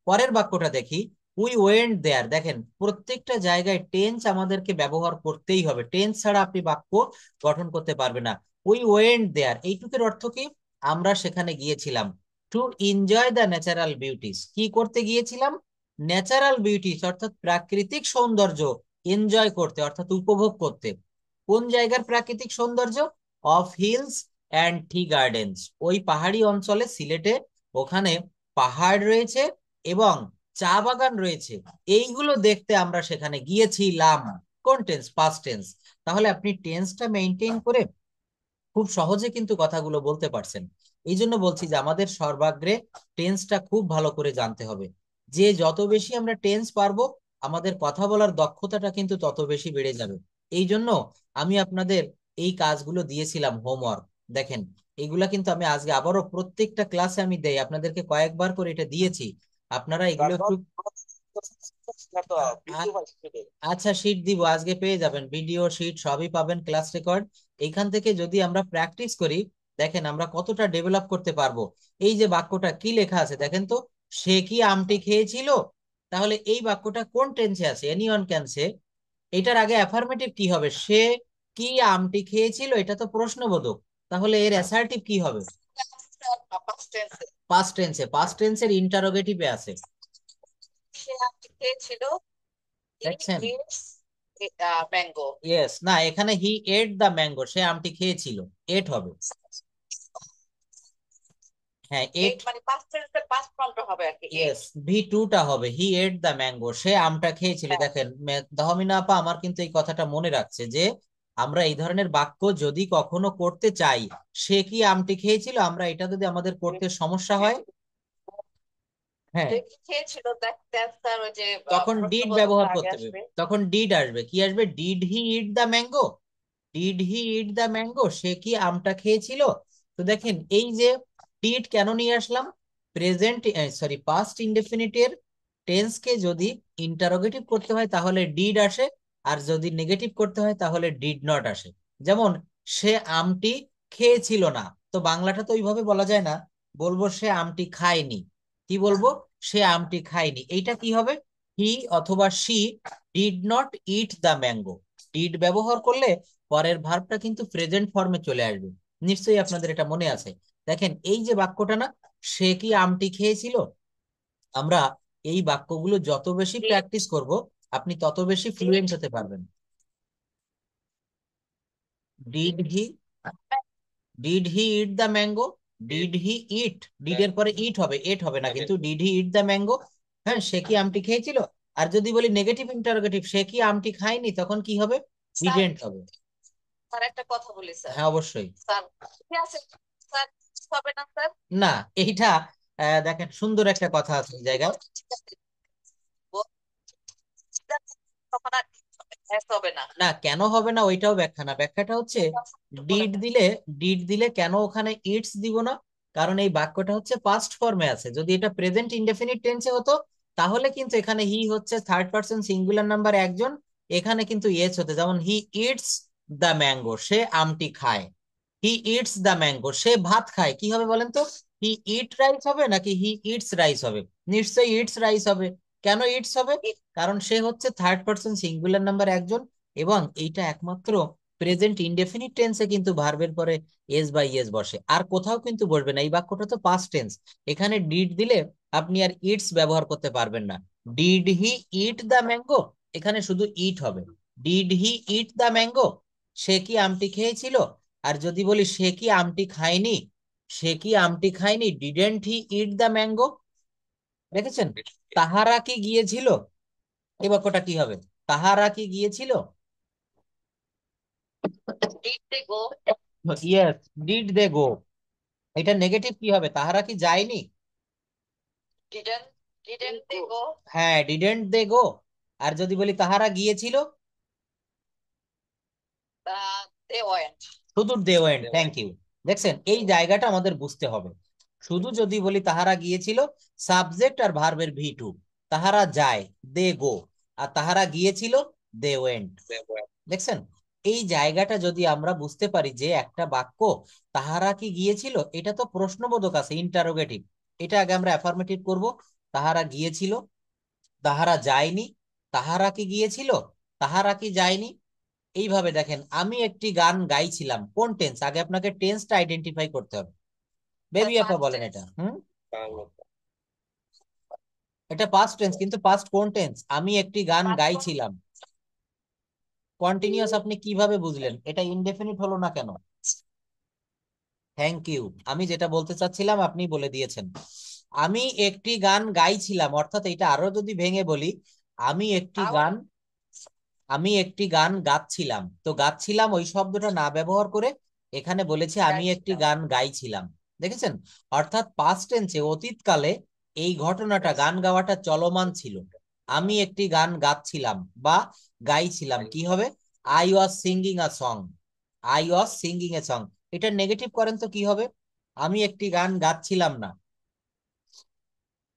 পরের বাক্যটা দেখি, উই ওয়েন্ট দেয়ার। দেখেন প্রত্যেকটা জায়গায় টেন্স আমাদেরকে ব্যবহার করতেই হবে, টেন্স ছাড়া আপনি বাক্য গঠন করতে পারবে না। উই ওয়েন্ট দেয়ার এইটুকুর অর্থ কি? আমরা সেখানে গিয়েছিলাম to enjoy the natural beauties. কি করতে গিয়েছিলাম? ন্যাচারাল বিউটিস অর্থাৎ প্রাকৃতিক সৌন্দর্য এনজয় করতে, অর্থাৎ উপভোগ করতে। কোন জায়গার প্রাকৃতিক সৌন্দর্য? Of hills and T gardens, ওই পাহাড়ি অঞ্চলে সিলেটে, ওখানে পাহাড় রয়েছে এবং চা বাগান রয়েছে, এইগুলো দেখতে আমরা সেখানে গিয়েছিলাম। কোন টেন্স? Past tense. তাহলে আপনি টেন্সটা মেনটেন করে খুব সহজে কিন্তু কথাগুলো বলতে পারছেন। এই জন্য বলছি যে আমাদের সর্বাগ্রে টেন্সটা খুব ভালো করে জানতে হবে। যে যত বেশি আমরা টেন্স পারবো আমাদের কথা বলার দক্ষতাটা কিন্তু তত বেশি বেড়ে যাবে। এই জন্য আমি আপনাদের এই কাজগুলো দিয়েছিলাম হোমওয়ার্ক। দেখেন এইগুলা কিন্তু আমি আজকে আবারও প্রত্যেকটা ক্লাসে আমি দেই, আপনাদেরকে কয়েকবার করে এটা দিয়েছি, আপনারা এগুলো একটু। আচ্ছা শীট দিব, আজকে পেয়ে যাবেন, ভিডিও শীট সবই পাবেন, ক্লাস রেকর্ড। এইখান থেকে যদি আমরা প্র্যাকটিস করি দেখেন আমরা কতটা ডেভেলপ করতে পারবো। এই যে বাক্যটা কি লেখা আছে দেখেন তো, সে কি আমটি খেয়েছিল? তাহলে এই বাক্যটা কোন টেন্সে আছে? Anyone can say. এটার আগে অ্যাফার্মেটিভ কি হবে? সে কি আমটি খেয়েছিল, এটা তো প্রশ্নবোধক, তাহলে এর অ্যাসার্টিভ কি হবে? পাস্ট টেন্সে, পাস্ট টেন্সের ইন্টারোগেটিভে আছে। সে আমটি খেয়েছিল, দেখছেন? ম্যাঙ্গো। ইয়েস, না এখানে হি এট দ্য ম্যাঙ্গো, সে আমটি খেয়েছিল, এট হবে। হ্যাঁ এট মানে পাস্ট টেন্সে পাস্ট ফর্মটা হবে আর কি। ইয়েস, ভি2 টা হবে, হি এট দ্য ম্যাঙ্গো, সে আমটা খেয়েছিল। দেখেন দহমিনা আপা আমার কিন্তু এই কথাটা মনে রাখছে যে আমরা এই ধরনের বাক্য যদি কখনো করতে চাই, সে কি আমটি খেয়েছিল, আমরা এটা যদি আমাদের করতে সমস্যা হয়, হ্যাঁ তখন ডিড ব্যবহার করতে হবে, তখন ডিড আসবে। কি আসবে? Did he eat the mango, did he eat the mango, সে কি আমটা খেয়েছিল। তো দেখেন এই যে ডিড কেন নিয়ে আসলাম, প্রেজেন্ট সরি পাস্ট ইনডেফিনিটের টেন্সকে যদি ইন্টারোগেটিভ করতে হয় তাহলে ডিড আসে, আর যদি নেগেটিভ করতে হয় তাহলে ডিড নট আসে। যেমন সে আমটি খেয়েছিল না, তো বাংলাটা তো ওইভাবে বলা যায় না, বলবো সে আমটি খায়নি। কি বলবো? সে আমটি খায়নি। এইটা কি হবে? হি অথবা she did not it the mango. Did ব্যবহার করলে পরের ভার্বটা কিন্তু প্রেজেন্ট ফর্মে চলে আসবে। নিশ্চয়ই আপনাদের এটা মনে আছে। দেখেন এই যে বাক্যটা না, সে কি আমটি খেয়েছিল, আমরা এই বাক্যগুলো যত বেশি প্র্যাকটিস করব আপনি তত বেশি ফ্লুয়েন্ট হতে পারবেন। Did he eat the mango? Did he it, did এর পরে ইট হবে, এট হবে না কিন্তু। Did he eat the mango, হ্যাঁ সে কি আমটি খেয়েছিল। আর যদি বলি নেগেটিভ ইন্টারোগেটিভ, সে কি আমটি খায়নি, তখন কি হবে? ডিডেন্ট হবে। স্যার একটা কথা বলি স্যার। হ্যাঁ অবশ্যই। স্যার ঠিক আছে স্যার, হবে না স্যার? না, এইটা দেখেন সুন্দর একটা কথা আছে এই জায়গায়। তখন আর হবে না। না, কেন হবে না ওইটাও ব্যাখ্যা না, ব্যাখ্যাটা হচ্ছে ডিড দিলে কেন ওখানে ইটস দিব না, কারণ এই বাক্যটা হচ্ছে পাস্ট ফর্মে আছে। যদি এটা প্রেজেন্ট ইনডেফিনিট টেন্সে হতো তাহলে কিন্তু এখানে হি হচ্ছে থার্ড পারসন সিঙ্গুলার নাম্বার একজন, এখানে কিন্তু ইয়েস হতে, যেমন হি ইটস দ্য ম্যাঙ্গো, সে আমটি খায়। হি ইটস দ্য ম্যাঙ্গো, সে ভাত খায়, কি হবে বলেন তো? হি ইট রাইস হবে নাকি হি ইটস রাইস হবে? নিশ্চয়ই ইটস রাইস হবে। কেন ইটস হবে? কারণ সে হচ্ছে থার্ড পারসন সিঙ্গুলার নাম্বার একজন, এবং এইটা একমাত্র প্রেজেন্ট ইনডেফিনিট টেন্সে কিন্তু ভার্বের পরে এস বা ইয়েস বসে, আর কোথাও কিন্তু বসবে না। এই বাক্যটা তো পাস্ট টেন্স, এখানে ডিড দিলে আপনি আর ইটস ব্যবহার করতে পারবেন না। Did he eat the mango, এখানে শুধু ইট হবে। Did he eat the mango, সে কি আমটি খেয়েছিল। আর যদি বলি সে কি আমটি খায়নি, সে কি আমটি খায়নি, didn't he eat the mango. দেখেছেন? তাহারা কি গিয়েছিল, এই বাক্যটা কি হবে? তাহারা কি গিয়েছিল? Did they go? Yes, did they go. এটা নেগেটিভ কি হবে? তাহারা কি যায়নি? Didn't they go? হ্যাঁ, ডিডেন্ট দে গো। আর যদি বলি তাহারা গিয়েছিল, They went. শুধু দে ওয়েন্ট। Thank you. দেখছেন, এই জায়গাটা আমাদের বুঝতে হবে। শুধু যদি বলি তাহারা গিয়েছিল, সাবজেক্ট আর ভার্বের ভি2, তাহারা যায় দে গো, আর তাহারা গিয়েছিল দে ওয়েন্ট। দেখছেন, এই জায়গাটা যদি আমরা বুঝতে পারি যে একটা বাক্য তাহারা কি গিয়েছিল, এটা তো প্রশ্নবোধক আছে, ইন্টারোগেটিভ, এটা আগে আমরা অ্যাফার্মেটিভ করব। তাহারা গিয়েছিল, তাহারা যায়নি, তাহারা কি গিয়েছিল, তাহারা কি যায়নি। এইভাবে দেখেন, আমি একটি গান গাইছিলাম, কোন টেন্স? আগে আপনাকে টেন্সটা আইডেন্টিফাই করতে হবে। বেবি আপা বলেন এটা। এটা পাস্ট টেন্স, কিন্তু পাস্ট কোন টেন্স? আমি একটি গান গাইছিলাম। কন্টিনিউয়াস আপনি কিভাবে বুঝলেন? এটা ইনডেফিনিট হলো না কেন? Thank you. আমি যেটা বলতে চাচ্ছিলাম আপনি বলে দিয়েছেন। আমি একটি গান গাইছিলাম, অর্থাৎ এটা আরো যদি ভেঙে বলি, আমি একটি গান গাচ্ছিলাম, তো গাচ্ছিলাম ওই শব্দটা না ব্যবহার করে এখানে বলেছি আমি একটি গান গাইছিলাম। দেখেছেন? অর্থাৎ পাস্ট টেন্সে, অতীতকালে এই ঘটনাটা, গান গাওয়াটা চলমান ছিল। আমি একটি গান গাচ্ছিলাম বা গাইছিলাম, কি হবে? I was singing a song. I was singing a song. এটা নেগেটিভ করেন তো কি হবে? আমি একটি গান গাচ্ছিলাম না।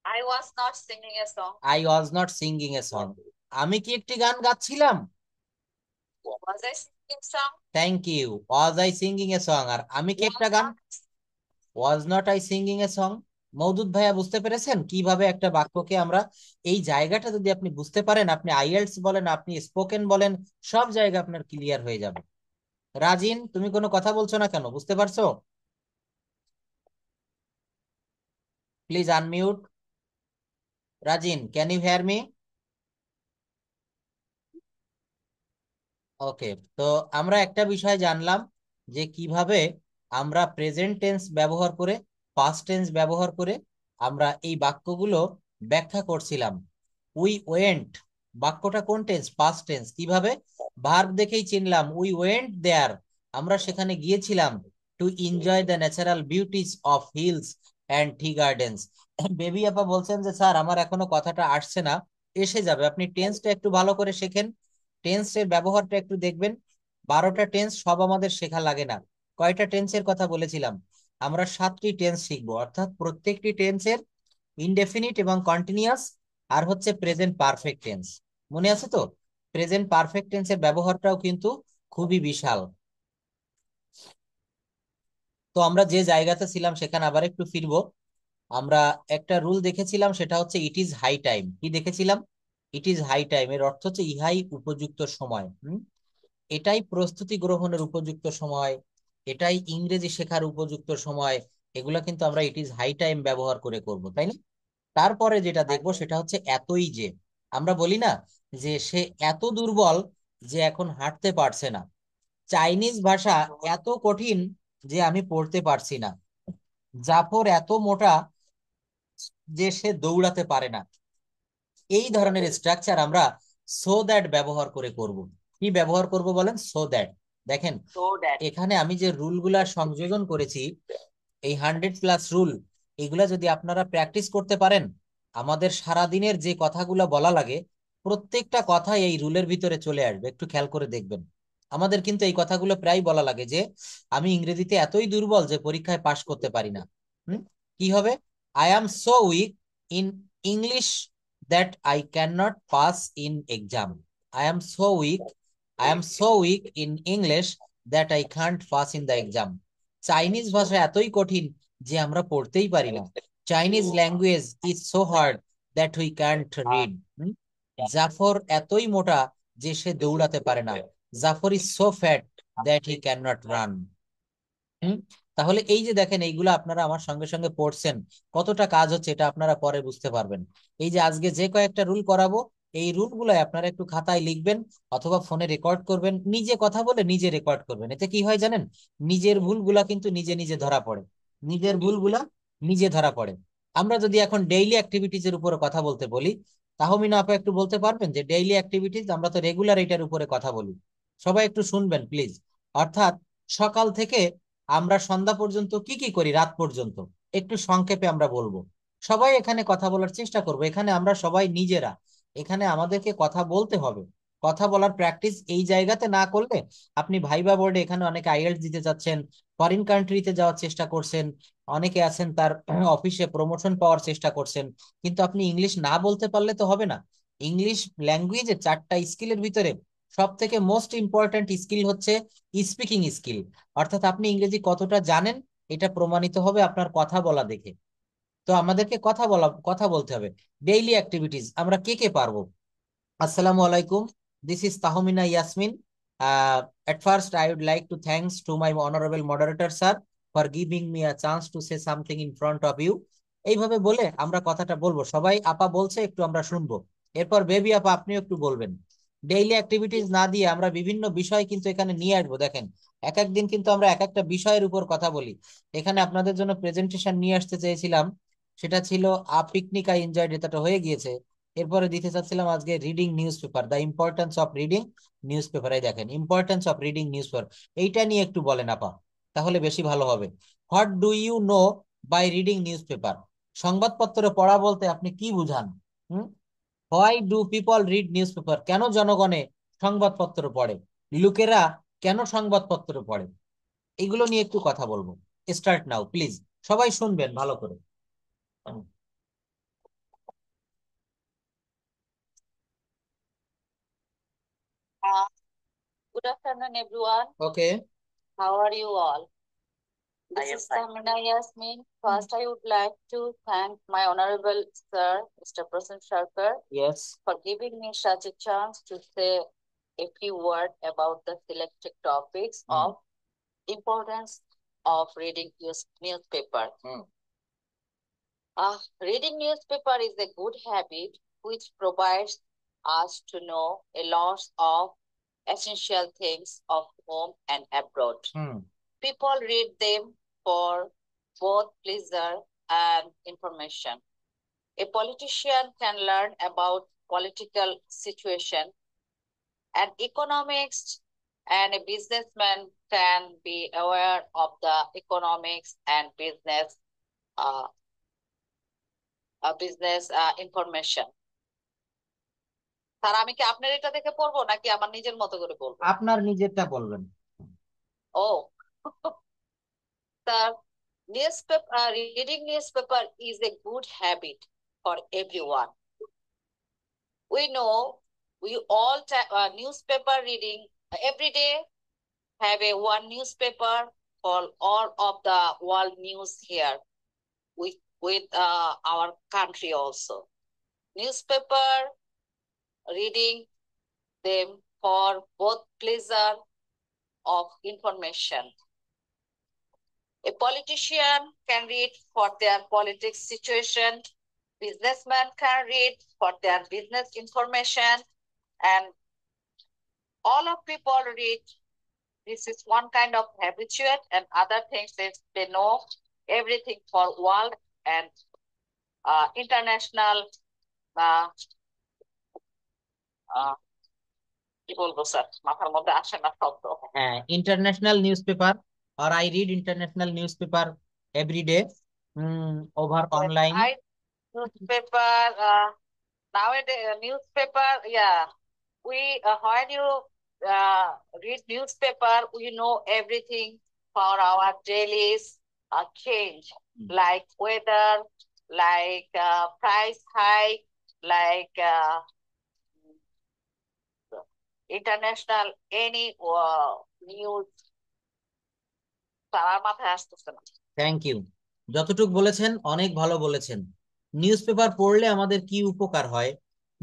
I was not singing a song. I was not singing a song. আমি কি একটি গান গাচ্ছিলাম? Was I singing a song? Thank you. Was I singing a song. আর আমি কি একটা গান? Was not I singing a song. Maudud ভাইয়া বুঝতে পেরেছেন কিভাবে একটা বাক্যকে আমরা, এই জায়গাটা যদি আপনি বুঝতে পারেন, আপনি আইএলটিএস বলেন, আপনি স্পোকেন বলেন, সব জায়গা আপনার ক্লিয়ার হয়ে যাবে। রাজিন, তুমি কোনো কথা বলছো না কেন? বুঝতে পারছো? Please unmute. Rajin, can you hear me? Okay. তো আমরা একটা বিষয় জানলাম যে কিভাবে আমরা প্রেজেন্ট টেন্স ব্যবহার করে, পাস্ট টেন্স ব্যবহার করে আমরা এই বাক্যগুলো ব্যাখ্যা করছিলাম। উই ওয়েন্ট, বাক্যটা কোন টেন্স? Past tense. কিভাবে? ভার্ব দেখেই চিনলাম, উই ওয়েন্ট দেয়ার, আমরা সেখানে গিয়েছিলাম, to enjoy the natural beauties of hills and T gardens. Baby আপা বলছেন যে স্যার আমার এখনো কথাটা আসছে না, এসে যাবে, আপনি টেন্সটা একটু ভালো করে শেখেন, টেন্সের ব্যবহারটা একটু দেখবেন। 12টা টেন্স সব আমাদের শেখা লাগে না। কয়টা টেন্সের কথা বলেছিলাম? আমরা 7টি টেন্স শিখবো, অর্থাৎ প্রত্যেকটি টেন্সের ইনডেফিনিট এবং কন্টিনিউয়াস আর হচ্ছে প্রেজেন্ট পারফেক্ট টেন্স। মনে আছে তো? প্রেজেন্ট পারফেক্ট টেন্সের ব্যবহারটাও কিন্তু খুবই বিশাল। তো আমরা যে জায়গাতে ছিলাম সেখানে আবার একটু ফিরবো। আমরা একটা রুল দেখেছিলাম, সেটা হচ্ছে ইট ইজ হাই টাইম। কি দেখেছিলাম? ইট ইজ হাই টাইম এর অর্থ হচ্ছে ইহাই উপযুক্ত সময়। এটাই প্রস্তুতি গ্রহণের উপযুক্ত সময়, এটাই ইংরেজি শেখার উপযুক্ত সময়। এগুলা কিন্তু আমরা ইট ইজ হাই টাইম ব্যবহার করে করব, তাই না? তারপরে যেটা দেখবো সেটা হচ্ছে এতই যে, আমরা বলি না যে সে এত দুর্বল যে এখন হাঁটতে পারছে না, চাইনিজ ভাষা এত কঠিন যে আমি পড়তে পারছি না। জাফর এত মোটা যে সে দৌড়াতে পারে না। এই ধরনের স্ট্রাকচার আমরা সো দ্যাট ব্যবহার করে করব। কি ব্যবহার করব বলেন? So that. দেখেন এখানে আমি যে রুলগুলা সংযোজন করেছি, এই 100+ রুল, এগুলা যদি আপনারা প্র্যাকটিস করতে পারেন, আমাদের সারাদিনের যে কথাগুলো বলা লাগে প্রত্যেকটা কথা এই রুলের ভিতরে চলে আসবে। একটু খেয়াল করে দেখবেন। আমাদের কিন্তু এই কথাগুলো প্রায় বলা লাগে যে আমি ইংরেজিতে এতই দুর্বল যে পরীক্ষায় পাশ করতে পারি না। কি হবে? I am so weak in English that I can not pass in exam. I am so weak, I am so weak in English that I can't pass in the exam. Chinese ভাষা এতই কঠিন যে আমরা পড়তেই পারি না। Chinese language is so hard that we can't read. Zafar এতই মোটা যে সে দৌড়াতে পারে না। Zafar is so fat that he can not run. তাহলে এই যে দেখেন, এইগুলো আপনারা আমার সঙ্গে সঙ্গে পড়ছেন, কতটা কাজ হচ্ছে এটা আপনারা পরে বুঝতে পারবেন। এই যে আজকে যে কয়েকটা রুল করাবো, এই রুলগুলো আপনারা একটু খাতায় লিখবেন অথবা ফোনে রেকর্ড করবেন, নিজে কথা বলে নিজে রেকর্ড করবেন। এতে কি হয় জানেন? নিজের ভুলগুলা কিন্তু নিজে নিজে ধরা পড়ে। নিজের ভুলগুলা নিজে ধরা পড়ে। আমরা যদি এখন ডেইলি অ্যাক্টিভিটিজ এর উপরে কথা বলতে বলি, তাহমিনা আপা একটু বলতে পারবেন যে ডেইলি অ্যাক্টিভিটিজ, আমরা তো রেগুলার এটার উপরে কথা বলি, সবাই একটু শুনবেন প্লিজ। অর্থাৎ সকাল থেকে আমরা সন্ধ্যা পর্যন্ত কি কি করি, রাত পর্যন্ত, একটু সংক্ষেপে আমরা বলবো। সবাই এখানে কথা বলার চেষ্টা করবো। এখানে আমরা সবাই নিজেরা, এখানে আমাদেরকে কথা বলতে হবে। কথা বলার প্র্যাকটিস এই জায়গাতে না করলে, আপনি ভাইবা বোর্ডে এখানে অনেকে আইএলটিএস দিতে যাচ্ছেন, ফরেন কান্ট্রিতে যাওয়ার চেষ্টা করছেন, অনেকে আছেন তার অফিসে প্রমোশন পাওয়ার চেষ্টা করছেন, কিন্তু আপনি ইংলিশ না বলতে পারলে তো হবে না। ইংলিশ ল্যাঙ্গুয়েজে 4টা স্কিলের ভিতরে সব থেকে মোস্ট ইম্পর্ট্যান্ট স্কিল হচ্ছে স্পিকিং স্কিল। অর্থাৎ আপনি ইংরেজি কতটা জানেন এটা প্রমাণিত হবে আপনার কথা বলা দেখে। তো আমাদেরকে কথা বলতে হবে। ডেইলি অ্যাক্টিভিটিজ আমরা কে কে পারবো? আসসালামু আলাইকুম, this is Tahmina Yasmin. At first I would like to thanks to my honorable moderator sir for giving me a chance to say something in front of you. এইভাবে বলে আমরা কথাটা বলবো। সবাই আপা বলছে, একটু আমরা শুনবো। এরপর বেবি আপা আপনিও একটু বলবেন। ডেইলি অ্যাক্টিভিটিস না দিয়ে আমরা বিভিন্ন বিষয় কিন্তু এখানে নিয়ে আসবো। দেখেন এক এক দিন কিন্তু আমরা এক একটা বিষয়ের উপর কথা বলি। এখানে আপনাদের জন্য প্রেজেন্টেশন নিয়ে আসতে চেয়েছিলাম, সেটা ছিল আ পিকনিক আই এনজয়েড, এটা তো হয়ে গিয়েছে। এরপরে দিতে চাচ্ছিলাম আজকে reading news paper, the importance of reading news paper. এই দেখেন importance of reading news paper, এইটা নিয়ে একটু বলেন আপা, তাহলে বেশি ভালো হবে। What do you know by reading news paper? সংবাদপত্র পড়া বলতে আপনি কি বুঝান? Why do people read news paper? কেন জনগণে সংবাদপত্র পড়ে? লোকেরা কেন সংবাদপত্র পড়ে? এগুলো নিয়ে একটু কথা বলবো। স্টার্ট নাও প্লিজ, সবাই শুনবেন ভালো করে। Good afternoon, everyone. Okay. How are you all? This is Tamina Yasmin. First, I would like to thank my honorable sir, Mr. Prasan Sharkar, Yes. for giving me such a chance to say a few words about the selected topics of importance of reading newspaper. Reading newspaper is a good habit which provides us to know a lot of essential things of home and abroad. People read them for both pleasure and information. A politician can learn about political situation, an economist and a businessman can be aware of the economics and business information. Sir আমি কি আপনার এটা দেখে পড়বো নাকি আমার নিজের মতো করে বলবো? আপনার নিজেরটা বলবেন। ও sir, reading newspaper is a good habit for everyone. We know we all newspaper reading every day, have a one newspaper for all of the world news here with our country also. Newspaper reading them for both pleasure of information. A politician can read for their politics situation, businessmen can read for their business information, and all of people read This is one kind of habituate, and other things is they know everything for world and international কি বলবো স্যার, মাথার মধ্যে আসে না শব্দ। হ্যাঁ, international newspaper, or I read international newspaper every day over online. I newspaper nowadays newspaper, yeah. We when you read newspaper, we know everything for our daily change, like weather, like price hike, like international any news. তার মাথায় আসতেছে না। থ্যাংক ইউ, যতটুক বলেছেন অনেক ভালো বলেছেন। নিউজপেপার পড়লে আমাদের কি উপকার হয়?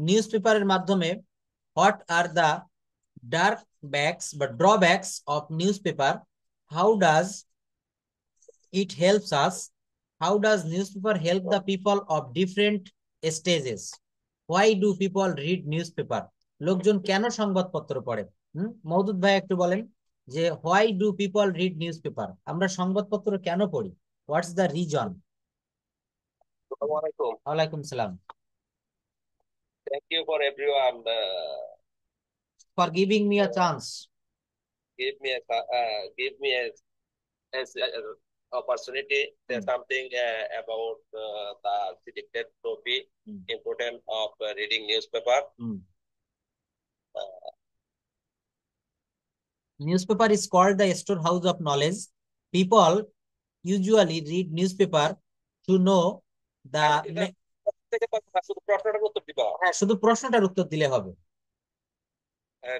নিউজপেপারের মাধ্যমে what are the dark backs বা drawbacks of newspaper, how does it helps us, how does newspaper help the people of different stages, why do people read newspaper, লোকজন কেন সংবাদপত্র পড়ে? মওদুদ ভাই একটু বলেন যে why do people read newspaper, আমরা সংবাদপত্র কেন পড়ি, what's the reason? ওয়ালাইকুম সালাম। Thank you for everyone for giving me a chance, give me as opportunity. There's something about the selected topic, importance of reading newspaper. Newspaper is called the storehouse of knowledge. People usually read newspaper to know the হ্যাঁ, শুধু প্রশ্নটার উত্তর দিলে হবে।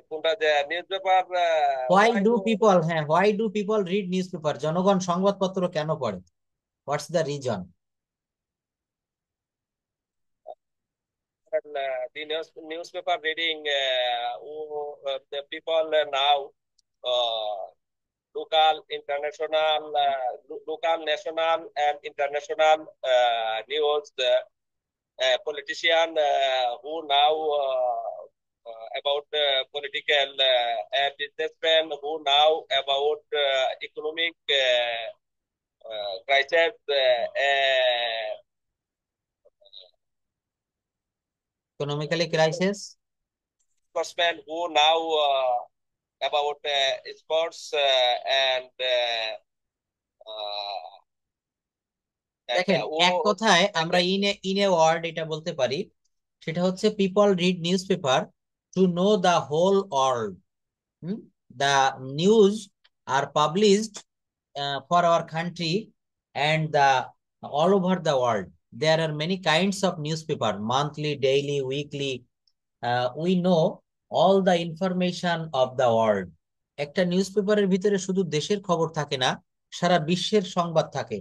কোনটা যে নিউজপেপার why do people, হ্যাঁ, why do people read newspaper, জনগণ সংবাদপত্র কেন পড়ে, what's the reason? The newspaper reading, the people now local, international, local, national, and international news. Politician who now about political and businessmen who now about economic crisis. Economically crisis. Sportsmen who now about sports and দেখেন, এক কথায় আমরা ইন এ ওয়ার্ড এটা বলতে পারি, সেটা হচ্ছে people read news paper to know the whole world. The news are published for our country and the all over the world. There are many kinds of newspaper, monthly, daily, weekly. We know all the information of the world. একটা নিউজপেপারের ভিতরে শুধু দেশের খবর থাকে না, সারা বিশ্বের সংবাদ থাকে।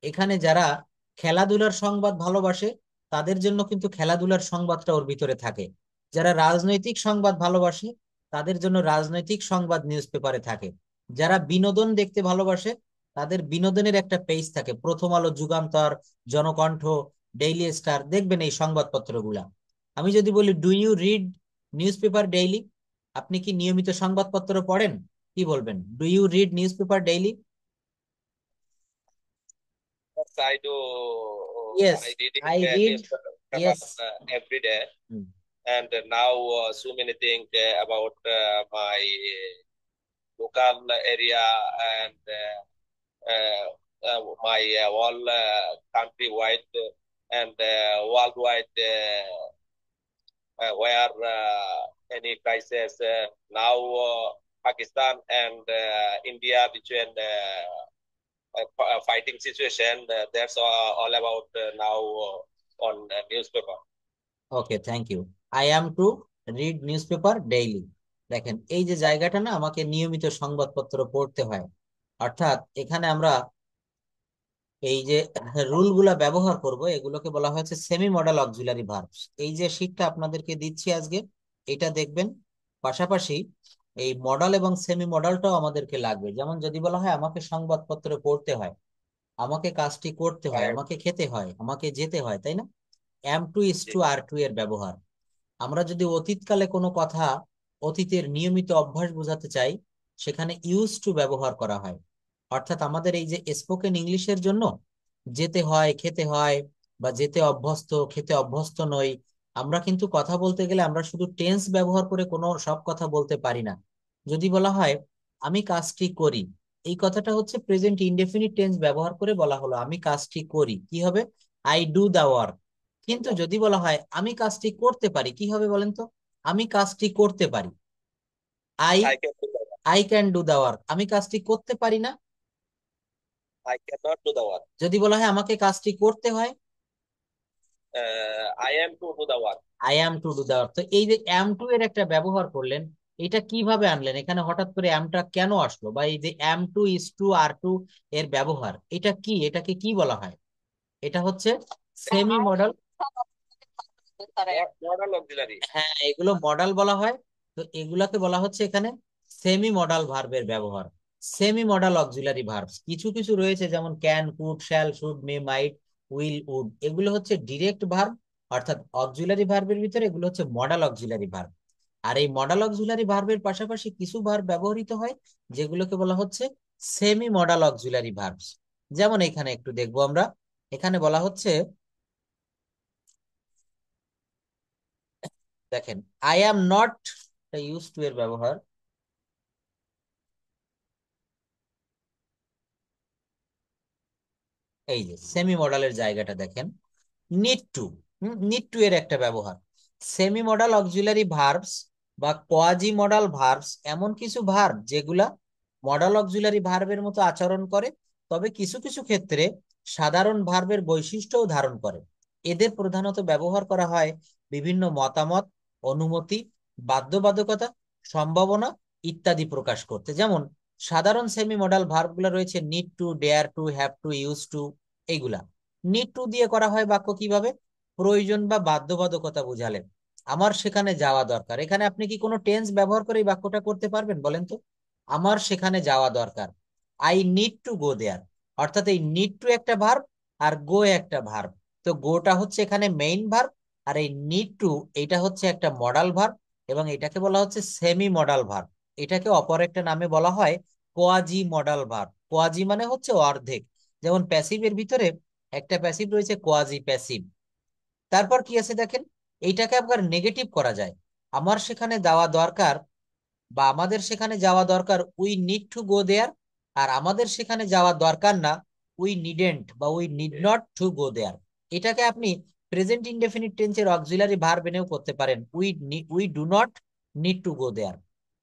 এখানে যারা খেলাধুলার সংবাদ ভালোবাসে তাদের জন্য কিন্তু খেলাধুলার সংবাদটা ওর ভিতরে থাকে। যারা রাজনৈতিক সংবাদ ভালোবাসে তাদের জন্য রাজনৈতিক সংবাদ নিউজপেপারে থাকে। যারা বিনোদন দেখতে ভালোবাসে তাদের বিনোদনের একটা পেজ থাকে, প্রথম আলো, যুগান্তর, জনকণ্ঠ, ডেইলি স্টার, দেখবেন এই সংবাদপত্রগুলা। আমি যদি বলি do you read newspaper daily, আপনি কি নিয়মিত সংবাদপত্র পড়েন, কি বলবেন? Do you read newspaper daily? I do. Yes, I read. Yes, every day. And now so many things about my local area and my all country-wide and worldwide where any crisis now Pakistan and India between fighting situation. That's all about now on newspaper. Okay, thank you. I am to read newspaper daily. দেখেন, এই যে জায়গাটা না, আমাকে নিয়মিত সংবাদপত্র পড়তে হয়, অর্থাৎ এখানে আমরা এই যে রুলগুলা ব্যবহার করব এগুলোকে বলা হয়েছে সেমি মডেল অক্সিলারি ভার্বস। এই যে শিটটা আপনাদেরকে দিচ্ছি আজকে, এটা দেখবেন, পাশাপাশি এই মডেল এবং সেমি মডেলটাও আমাদেরকে লাগবে। যেমন যদি বলা হয় আমাকে সংবাদপত্র পড়তে হয়, আমাকে কাজটি করতে হয়, আমাকে খেতে হয়, আমাকে যেতে হয়, তাই না? am to is to are to এর ব্যবহার। আমরা যদি অতীতকালে কোনো কথা, অতীতের নিয়মিত অভ্যাস বোঝাতে চাই, সেখানে ইউজ টু ব্যবহার করা হয়। অর্থাৎ আমাদের এই যে স্পোকেন ইংলিশের জন্য যেতে হয়, খেতে হয়, বা যেতে অভ্যস্ত, খেতে অভ্যস্ত নই, আমরা কিন্তু কথা বলতে গেলে আমরা শুধু টেন্স ব্যবহার করে কোনো সব কথা বলতে পারি না। যদি বলা হয় আমি কাজটি করি, এই কথাটা হচ্ছে প্রেজেন্ট ইনডেফিনিট টেন্স ব্যবহার করে বলা হলো আমি কাজটি করি, কি হবে? I do the work. কিন্তু যদি বলা হয় আমি কাজটি করতে পারি, কি হবে বলেন তো? আমি কাজটি করতে পারি, I I can do the work. I can do the work. আমি কাজটি করতে পারি না। I cannot do the work. যদি বলা হয় আমাকে কাজটি করতে হয়, I am to do the work. I am to do the work. তো এই যে অ্যাম টু এর একটা ব্যবহার করলেন, এটা কিভাবে আনলেন? এখানে হঠাৎ করে অ্যামটা কেন আসলো? বা এই যে am to, is to, are to এর ব্যবহার, এটা কি? এটাকে কি বলা হয়? এটা হচ্ছে সেমি মডাল। Modal auxiliary. হ্যাঁ, এগুলো মডাল বলা হয়। তো এগুলাকে বলা হচ্ছে এখানে সেমি মডাল ভার্বের ব্যবহার। সেমি মডাল অক্সিলারি ভার্বস কিছু কিছু রয়েছে, যেমন can, could, shall, should, may, might, will, would, এগুলো হচ্ছে ডিরেক্ট ভার্ব, অর্থাৎ অক্সিলারি ভার্বের ভিতরে এগুলো হচ্ছে মডাল অক্সিলারি ভার্ব। আর এই মডাল অক্সিলারি ভার্বের পাশাপাশি কিছু ভার্ব ব্যবহৃত হয় যেগুলোকে বলা হচ্ছে সেমি মডাল অক্সিলারি ভার্বস। যেমন এখানে একটু দেখবো আমরা। এখানে বলা হচ্ছে, দেখেন, I am not, use to এর ব্যবহার। এই যে সেমি মডালের জায়গাটা দেখেন, নিড টু। নিড টু এর একটা ব্যবহার। সেমি মডাল অক্সিলারি ভার্বস বা কোয়াজি মডাল ভার্বস এমন কিছু ভার্ব যেগুলা মডাল অক্সিলারি ভার্বের মতো আচরণ করে, তবে কিছু কিছু ক্ষেত্রে সাধারণ ভার্বের বৈশিষ্ট্যও ধারণ করে। এদের প্রধানত ব্যবহার করা হয় বিভিন্ন মতামত, অনুমতি, বাধ্যবাধকতা, সম্ভাবনা ইত্যাদি প্রকাশ করতে। যেমন সাধারণ সেমি মডাল ভার্বগুলো রয়েছে need to, dare to, have to, use to, এইগুলা। নিড টু দিয়ে করা হয় বাক্য কিভাবে? প্রয়োজন বা বাধ্যবাধকতা বুঝালেন, আমার সেখানে যাওয়া দরকার। এখানে আপনি কি কোনো টেন্স ব্যবহার করে এই বাক্যটা করতে পারবেন বলেন তো? আমার সেখানে যাওয়া দরকার, আই নিড টু গো দেয়ার। অর্থাৎ এই নিড টু একটা ভার্ব আর গো একটা ভার্ব। তো গোটা হচ্ছে এখানে মেইন ভার্ব, আর এই নিড টু এটা হচ্ছে একটা মডাল ভার্ব, এবং এটাকে বলা হচ্ছে সেমি মডাল ভার্ব। এটাকে অপর একটা নামে বলা হয় কোয়াজি মডাল ভার্ব। কোয়াজি মানে হচ্ছে অর্ধেক। যেমন প্যাসিভের ভিতরে একটা প্যাসিভ রয়েছে কোয়াজি প্যাসিভ। তারপর কি আছে দেখেন, এইটাকে আবার নেগেটিভ করা যায়। আমার সেখানে যাওয়া দরকার বা আমাদের সেখানে যাওয়া দরকার, we need to go there. আর আমাদের সেখানে যাওয়া দরকার না, উই নিডেন্ট বা we need not to go there. এটাকে আপনি প্রেজেন্ট ইনডেফিনিট টেন্সের অক্সিলারি ভার্ব এনেও করতে পারেন, we do not need to go there,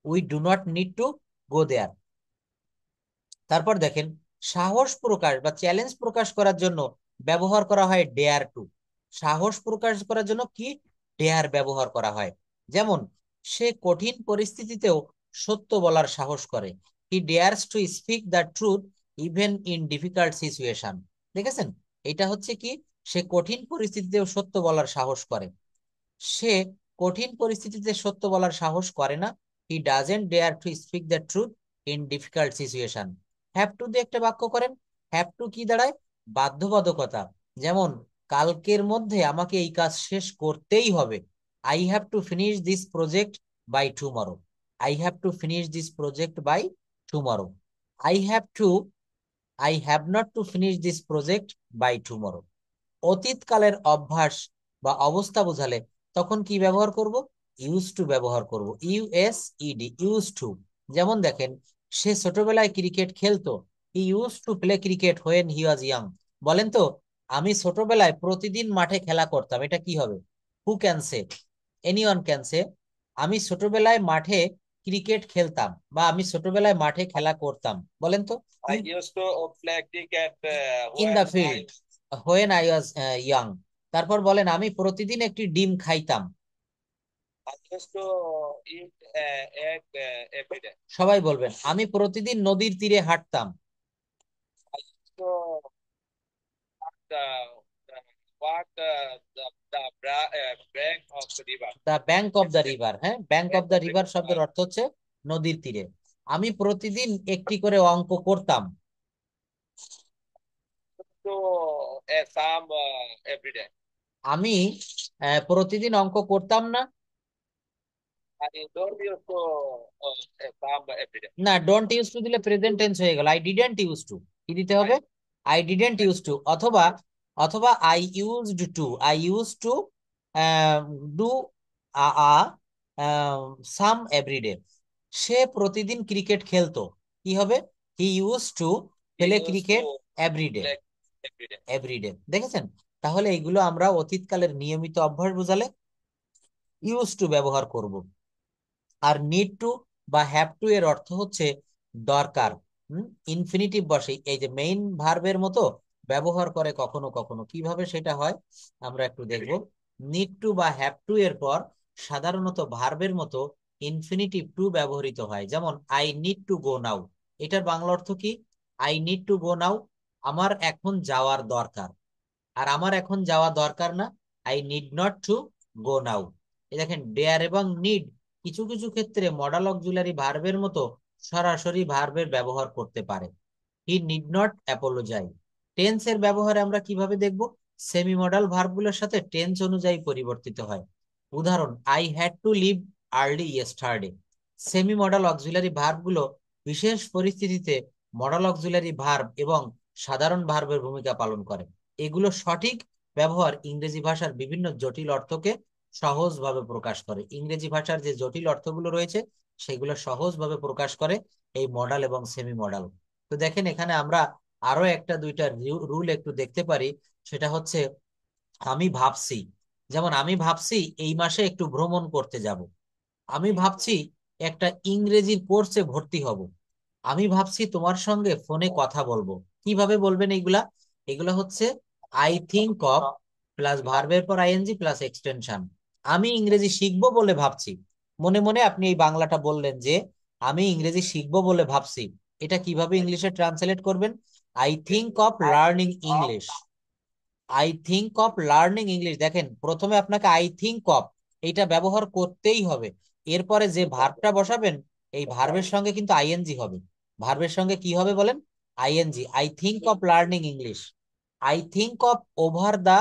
we do not need to go there. তারপর দেখেন, সাহস প্রকাশ বা চ্যালেঞ্জ প্রকাশ করার জন্য ব্যবহার করা হয় ডেয়ার টু। সাহস প্রকাশ করার জন্য কি ডেয়ার ব্যবহার করা হয়? যেমন সে কঠিন পরিস্থিতিতেও সত্য বলার সাহস করে, he dares to speak the truth even in difficult situation. দেখেছেন, এটা হচ্ছে কি, সে কঠিন পরিস্থিতিতেও সত্য বলার সাহস করে। সে কঠিন পরিস্থিতিতে সত্য বলার সাহস করে না, he doesn't dare to speak the truth in difficult situation. Have to দিয়ে একটা বাক্য করেন, হ্যাভ টু কি দাঁড়ায়? বাধ্যবাধকতা। যেমন কালকের মধ্যে আমাকে এই কাজ শেষ করতেই হবে, I have to finish this project by tomorrow. I have to finish this project by tomorrow. I have to, I have not to finish this project by tomorrow. অতীতকালের অভ্যাস বা অবস্থা বোঝালে তখন কি ব্যবহার করব? ইউজ টু ব্যবহার করব, ইউএসইডি, ইউজ টু। যেমন দেখেন, সে ছোটবেলায় ক্রিকেট খেলতো, হি use to play cricket when he was young. বলেন তো, আমি ছোটবেলায় প্রতিদিন মাঠে খেলা করতাম, এটা কি হবে? Who can say? Anyone can say. আমি ছোটবেলায় মাঠে ক্রিকেট খেলতাম বা আমি ছোটবেলায় মাঠে খেলা করতাম, বলেন তো? I used to play cricket in when the I field when I was young. তারপর বলেন, আমি প্রতিদিন একটি ডিম খাইতাম। I used to eat egg every day. সবাই বলবেন, আমি প্রতিদিন নদীর তীরে হাঁটতাম। I used to the walk bank of the river. The bank of the river. হ্যাঁ, ব্যাংক অফ দ্য রিভার শব্দের অর্থ হচ্ছে নদীর তীরে। আমি প্রতিদিন একটি করে অঙ্ক করতাম। To a sum every day. আমি প্রতিদিন অঙ্ক করতাম না। I don't use to come every day. না, ডোন্ট ইউজ টু দিলে প্রেজেন্ট টেন্স হয়ে গেল। আই ডিডেন্ট ইউজ টু কি দিতে হবে? আই ডিডেন্ট ইউজ টু, অথবা অথবা I used to, I use to do some everyday. সে প্রতিদিন ক্রিকেট খেলতো, কি হবে? He use to He play used cricket to everyday. play every day. Everyday, দেখেছেন? তাহলে এগুলো আমরা অতীতকালের নিয়মিত অভ্যাস বোঝালে ইউজ টু ব্যবহার করব। আর নিড টু বা হ্যাভ টু এর অর্থ হচ্ছে দরকার। ইনফিনিটিভ বসে, এই যে মেইন ভার্বের মতো ব্যবহার করে কখনো কখনো। কিভাবে সেটা হয় আমরা একটু দেখব। নিড টু বা হ্যাভ টু এর পর সাধারণত ভার্বের মতো ইনফিনিটিভ টু ব্যবহৃত হয়। যেমন আই নিড টু গো নাও, এটার বাংলা অর্থ কি? আই নিড টু গো নাও, আমার এখন যাওয়ার দরকার। আর আমার এখন যাওয়া দরকার না, I need not to go now. এই দেখেন, ডেয়ার এবং নিড কিছু কিছু ক্ষেত্রে মডাল অক্সিলারি ভার্বের মতো সরাসরি ভার্বের ব্যবহার করতে পারে। He need not apologise. টেন্স এর ব্যবহারে আমরা কিভাবে দেখব? সেমি মডাল ভার্বগুলোর সাথে টেন্স অনুযায়ী পরিবর্তিত হয়। উদাহরণ, I had to leave early yesterday. Semi modal auxiliary ভার্বগুলো বিশেষ পরিস্থিতিতে মডাল অক্সিলারি ভার্ব এবং সাধারণ ভার্বের ভূমিকা পালন করে। এগুলো সঠিক ব্যবহার ইংরেজি ভাষার বিভিন্ন জটিল অর্থকে সহজভাবে প্রকাশ করে। ইংরেজি ভাষার যে জটিল অর্থগুলো রয়েছে সেগুলো সহজভাবে প্রকাশ করে এই মডাল এবং সেমি মডাল। তো দেখেন, এখানে আমরা আরো একটা দুইটা রুল একটু দেখতে পারি। সেটা হচ্ছে আমি ভাবছি। যেমন আমি ভাবছি এই মাসে একটু ভ্রমণ করতে যাব। আমি ভাবছি একটা ইংরেজির কোর্সে ভর্তি হব। আমি ভাবছি তোমার সঙ্গে ফোনে কথা বলবো। কিভাবে বলবেন এইগুলা? এগুলা হচ্ছে আই থিঙ্ক অফ প্লাস ভার্বের পর আইএনজি প্লাস এক্সটেনশন। আমি ইংরেজি শিখবো বলে ভাবছি। মনে মনে আপনি এই বাংলাটা বললেন যে আমি ইংরেজি শিখবো বলে ভাবছি। এটা কিভাবে ইংলিশে ট্রান্সলেট করবেন? I think of learning English. I think of learning English. দেখেন, প্রথমে আপনাকে আই থিঙ্ক অফ এইটা ব্যবহার করতেই হবে। এরপরে যে ভার্বটা বসাবেন এই ভার্বের সঙ্গে কিন্তু আইএনজি হবে। ভার্বের সঙ্গে কি হবে বলেন? ING. I think of learning English. I think of over the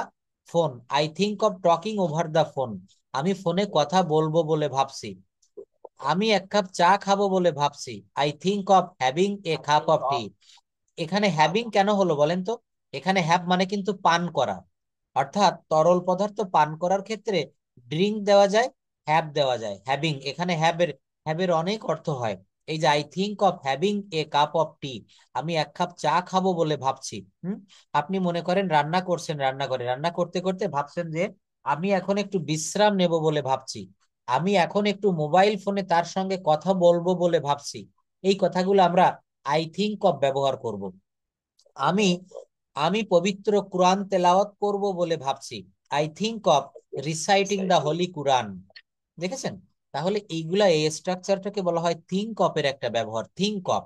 phone. I think of talking over the phone. আমি ফোনে কথা বলবো বলে ভাবছি। আমি এক কাপ চা খাবো বলে ভাবছি। I think of having a cup of tea. এখানে হ্যাভিং কেন হলো বলেন তো? এখানে হ্যাভ মানে কিন্তু পান করা, অর্থাৎ তরল পদার্থ পান করার ক্ষেত্রে ড্রিঙ্ক দেওয়া যায়, হ্যাভ দেওয়া যায়। হ্যাভিং, এখানে হ্যাভের অনেক অর্থ হয়। এই যে I think of having a cup of tea, আমি এক কাপ চা খাবো বলে ভাবছি। আপনি মনে করেন রান্না করছেন, রান্না করতে করতে ভাবছেন যে আমি এখন একটু বিশ্রাম নেব বলে ভাবছি। আমি এখন একটু মোবাইল ফোনে তার সঙ্গে কথা বলবো বলে ভাবছি। এই কথাগুলো আমরা আই থিঙ্ক অফ ব্যবহার করব। আমি আমি পবিত্র কুরআন তেলাওয়াত করব বলে ভাবছি। আই থিঙ্ক অফ রিসাইটিং দা হোলি কুরআন। দেখেছেন? তাহলে এইগুলা, এই স্ট্রাকচারটাকে বলা হয় থিঙ্ক অফ এর একটা ব্যবহার। থিঙ্ক অফ,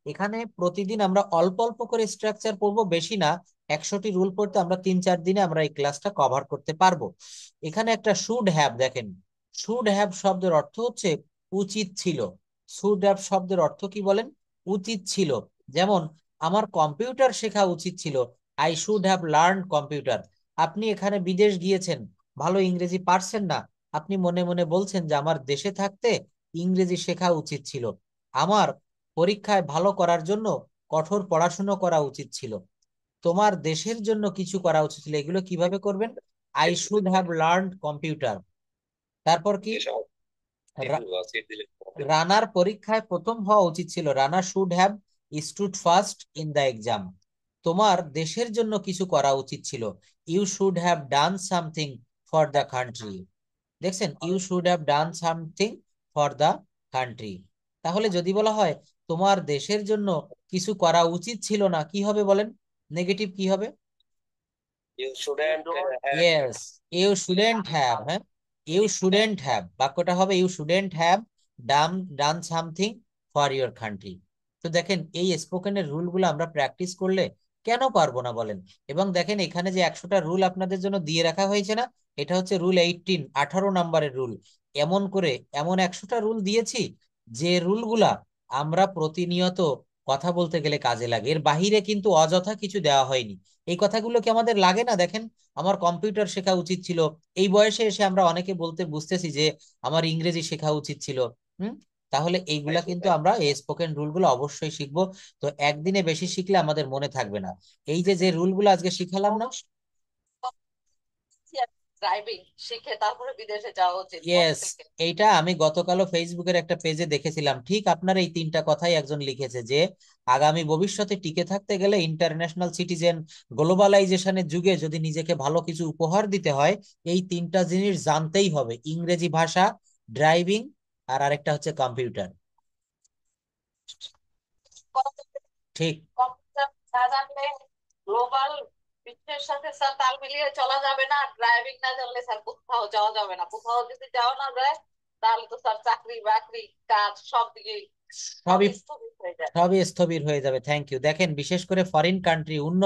এখানে প্রতিদিন আমরা অল্প অল্প করে স্ট্রাকচার পড়বো, বেশি না। 100টি রুল পড়তে আমরা 3-4 দিনে আমরা এই ক্লাসটা কভার করতে পারবো। এখানে একটা শুড হ্যাভ দেখেন। শুড হ্যাভ শব্দের অর্থ হচ্ছে উচিত ছিল। শুড হ্যাভ শব্দের অর্থ কি বলেন? উচিত ছিল। যেমন আমার কম্পিউটার শেখা উচিত ছিল। I should have learn computer. আপনি এখানে বিদেশ গিয়েছেন, ভালো ইংরেজি পারছেন না, আপনি মনে মনে বলছেন যে আমার দেশে থাকতে ইংরেজি শেখা উচিত ছিল। আমার পরীক্ষায় ভালো করার জন্য কঠোর পড়াশুনো করা উচিত ছিল। তোমার দেশের জন্য কিছু করা উচিত ছিল। এগুলো কিভাবে করবেন? I should have learn computer. তারপর কি? রানার পরীক্ষায় প্রথম হওয়া উচিত ছিল। Rana should have stood first in the exam. তোমার দেশের জন্য কিছু করা উচিত ছিল। You should have done something for the country. দেখছেন, you should have done something for the country. তাহলে যদি বলা হয় তোমার দেশের জন্য কিছু করা উচিত ছিল না, কি হবে বলেন? নেগেটিভ কি হবে? You shouldn't have. Yes, you shouldn't have. হ্যাঁ, ইউ শুডেন্ট হ্যাভ, বাক্যটা হবে you shouldn't have done done something for your country. তো দেখেন, এই স্পোকেনের রুলগুলো আমরা প্র্যাকটিস করলে কেন পারবো না বলেন? এবং দেখেন, এখানে যে 100টা রুল আপনাদের জন্য দিয়ে রাখা হয়েছে না, এটা হচ্ছে রুল 18, 18 নম্বরের রুল। এমন 100টা রুল দিয়েছি যে রুলগুলা আমরা প্রতিনিয়ত কথা বলতে গেলে কাজে লাগে, এর বাহিরে কিন্তু অযথা কিছু দেওয়া হয়নি। এই কথাগুলো কি আমাদের লাগে না? দেখেন, আমার কম্পিউটার শেখা উচিত ছিল, এই বয়সে এসে আমরা অনেকে বলতে বুঝতেছি যে আমার ইংরেজি শেখা উচিত ছিল। হুম। তাহলে এইগুলা কিন্তু আমরা এই স্পোকেন রুল গুলো অবশ্যই শিখবো। তো একদিনে বেশি শিখলে আমাদের মনে থাকবে না। এই যে যে রুল গুলো আজকে শিখালাম না, ড্রাইভিং শিখে তারপরে বিদেশে যাওয়া উচিত মন ইয়েস, থেকে। এইটা আমি গতকালও ফেসবুকের একটা পেজে দেখেছিলাম, ঠিক আপনার এই তিনটা কথাই একজন লিখেছে যে আগামী ভবিষ্যতে টিকে থাকতে গেলে ইন্টারন্যাশনাল সিটিজেন, গ্লোবালাইজেশনের যুগে যদি নিজেকে ভালো কিছু উপহার দিতে হয়, এই তিনটা জিনিস জানতেই হবে: ইংরেজি ভাষা, ড্রাইভিং, আর আরেকটা হচ্ছে কম্পিউটার। ঠিক। কম্পিউটার না জানলে গ্লোবাল বিশ্বের সাথে স্যার তাল মিলিয়ে চলা যাবে না। ড্রাইভিং না জানলে স্যার কোথাও যাওয়া যাবে না। কোথাও যদি যাওয়া না যায় তাহলে তো স্যার চাকরি বাকরি কাজ সব দিকে সবই স্থগিত হয়ে যায়। সবই স্থবির হয়ে যাবে। Thank you. দেখেন, বিশেষ করে ফরেন কান্ট্রি, উন্নত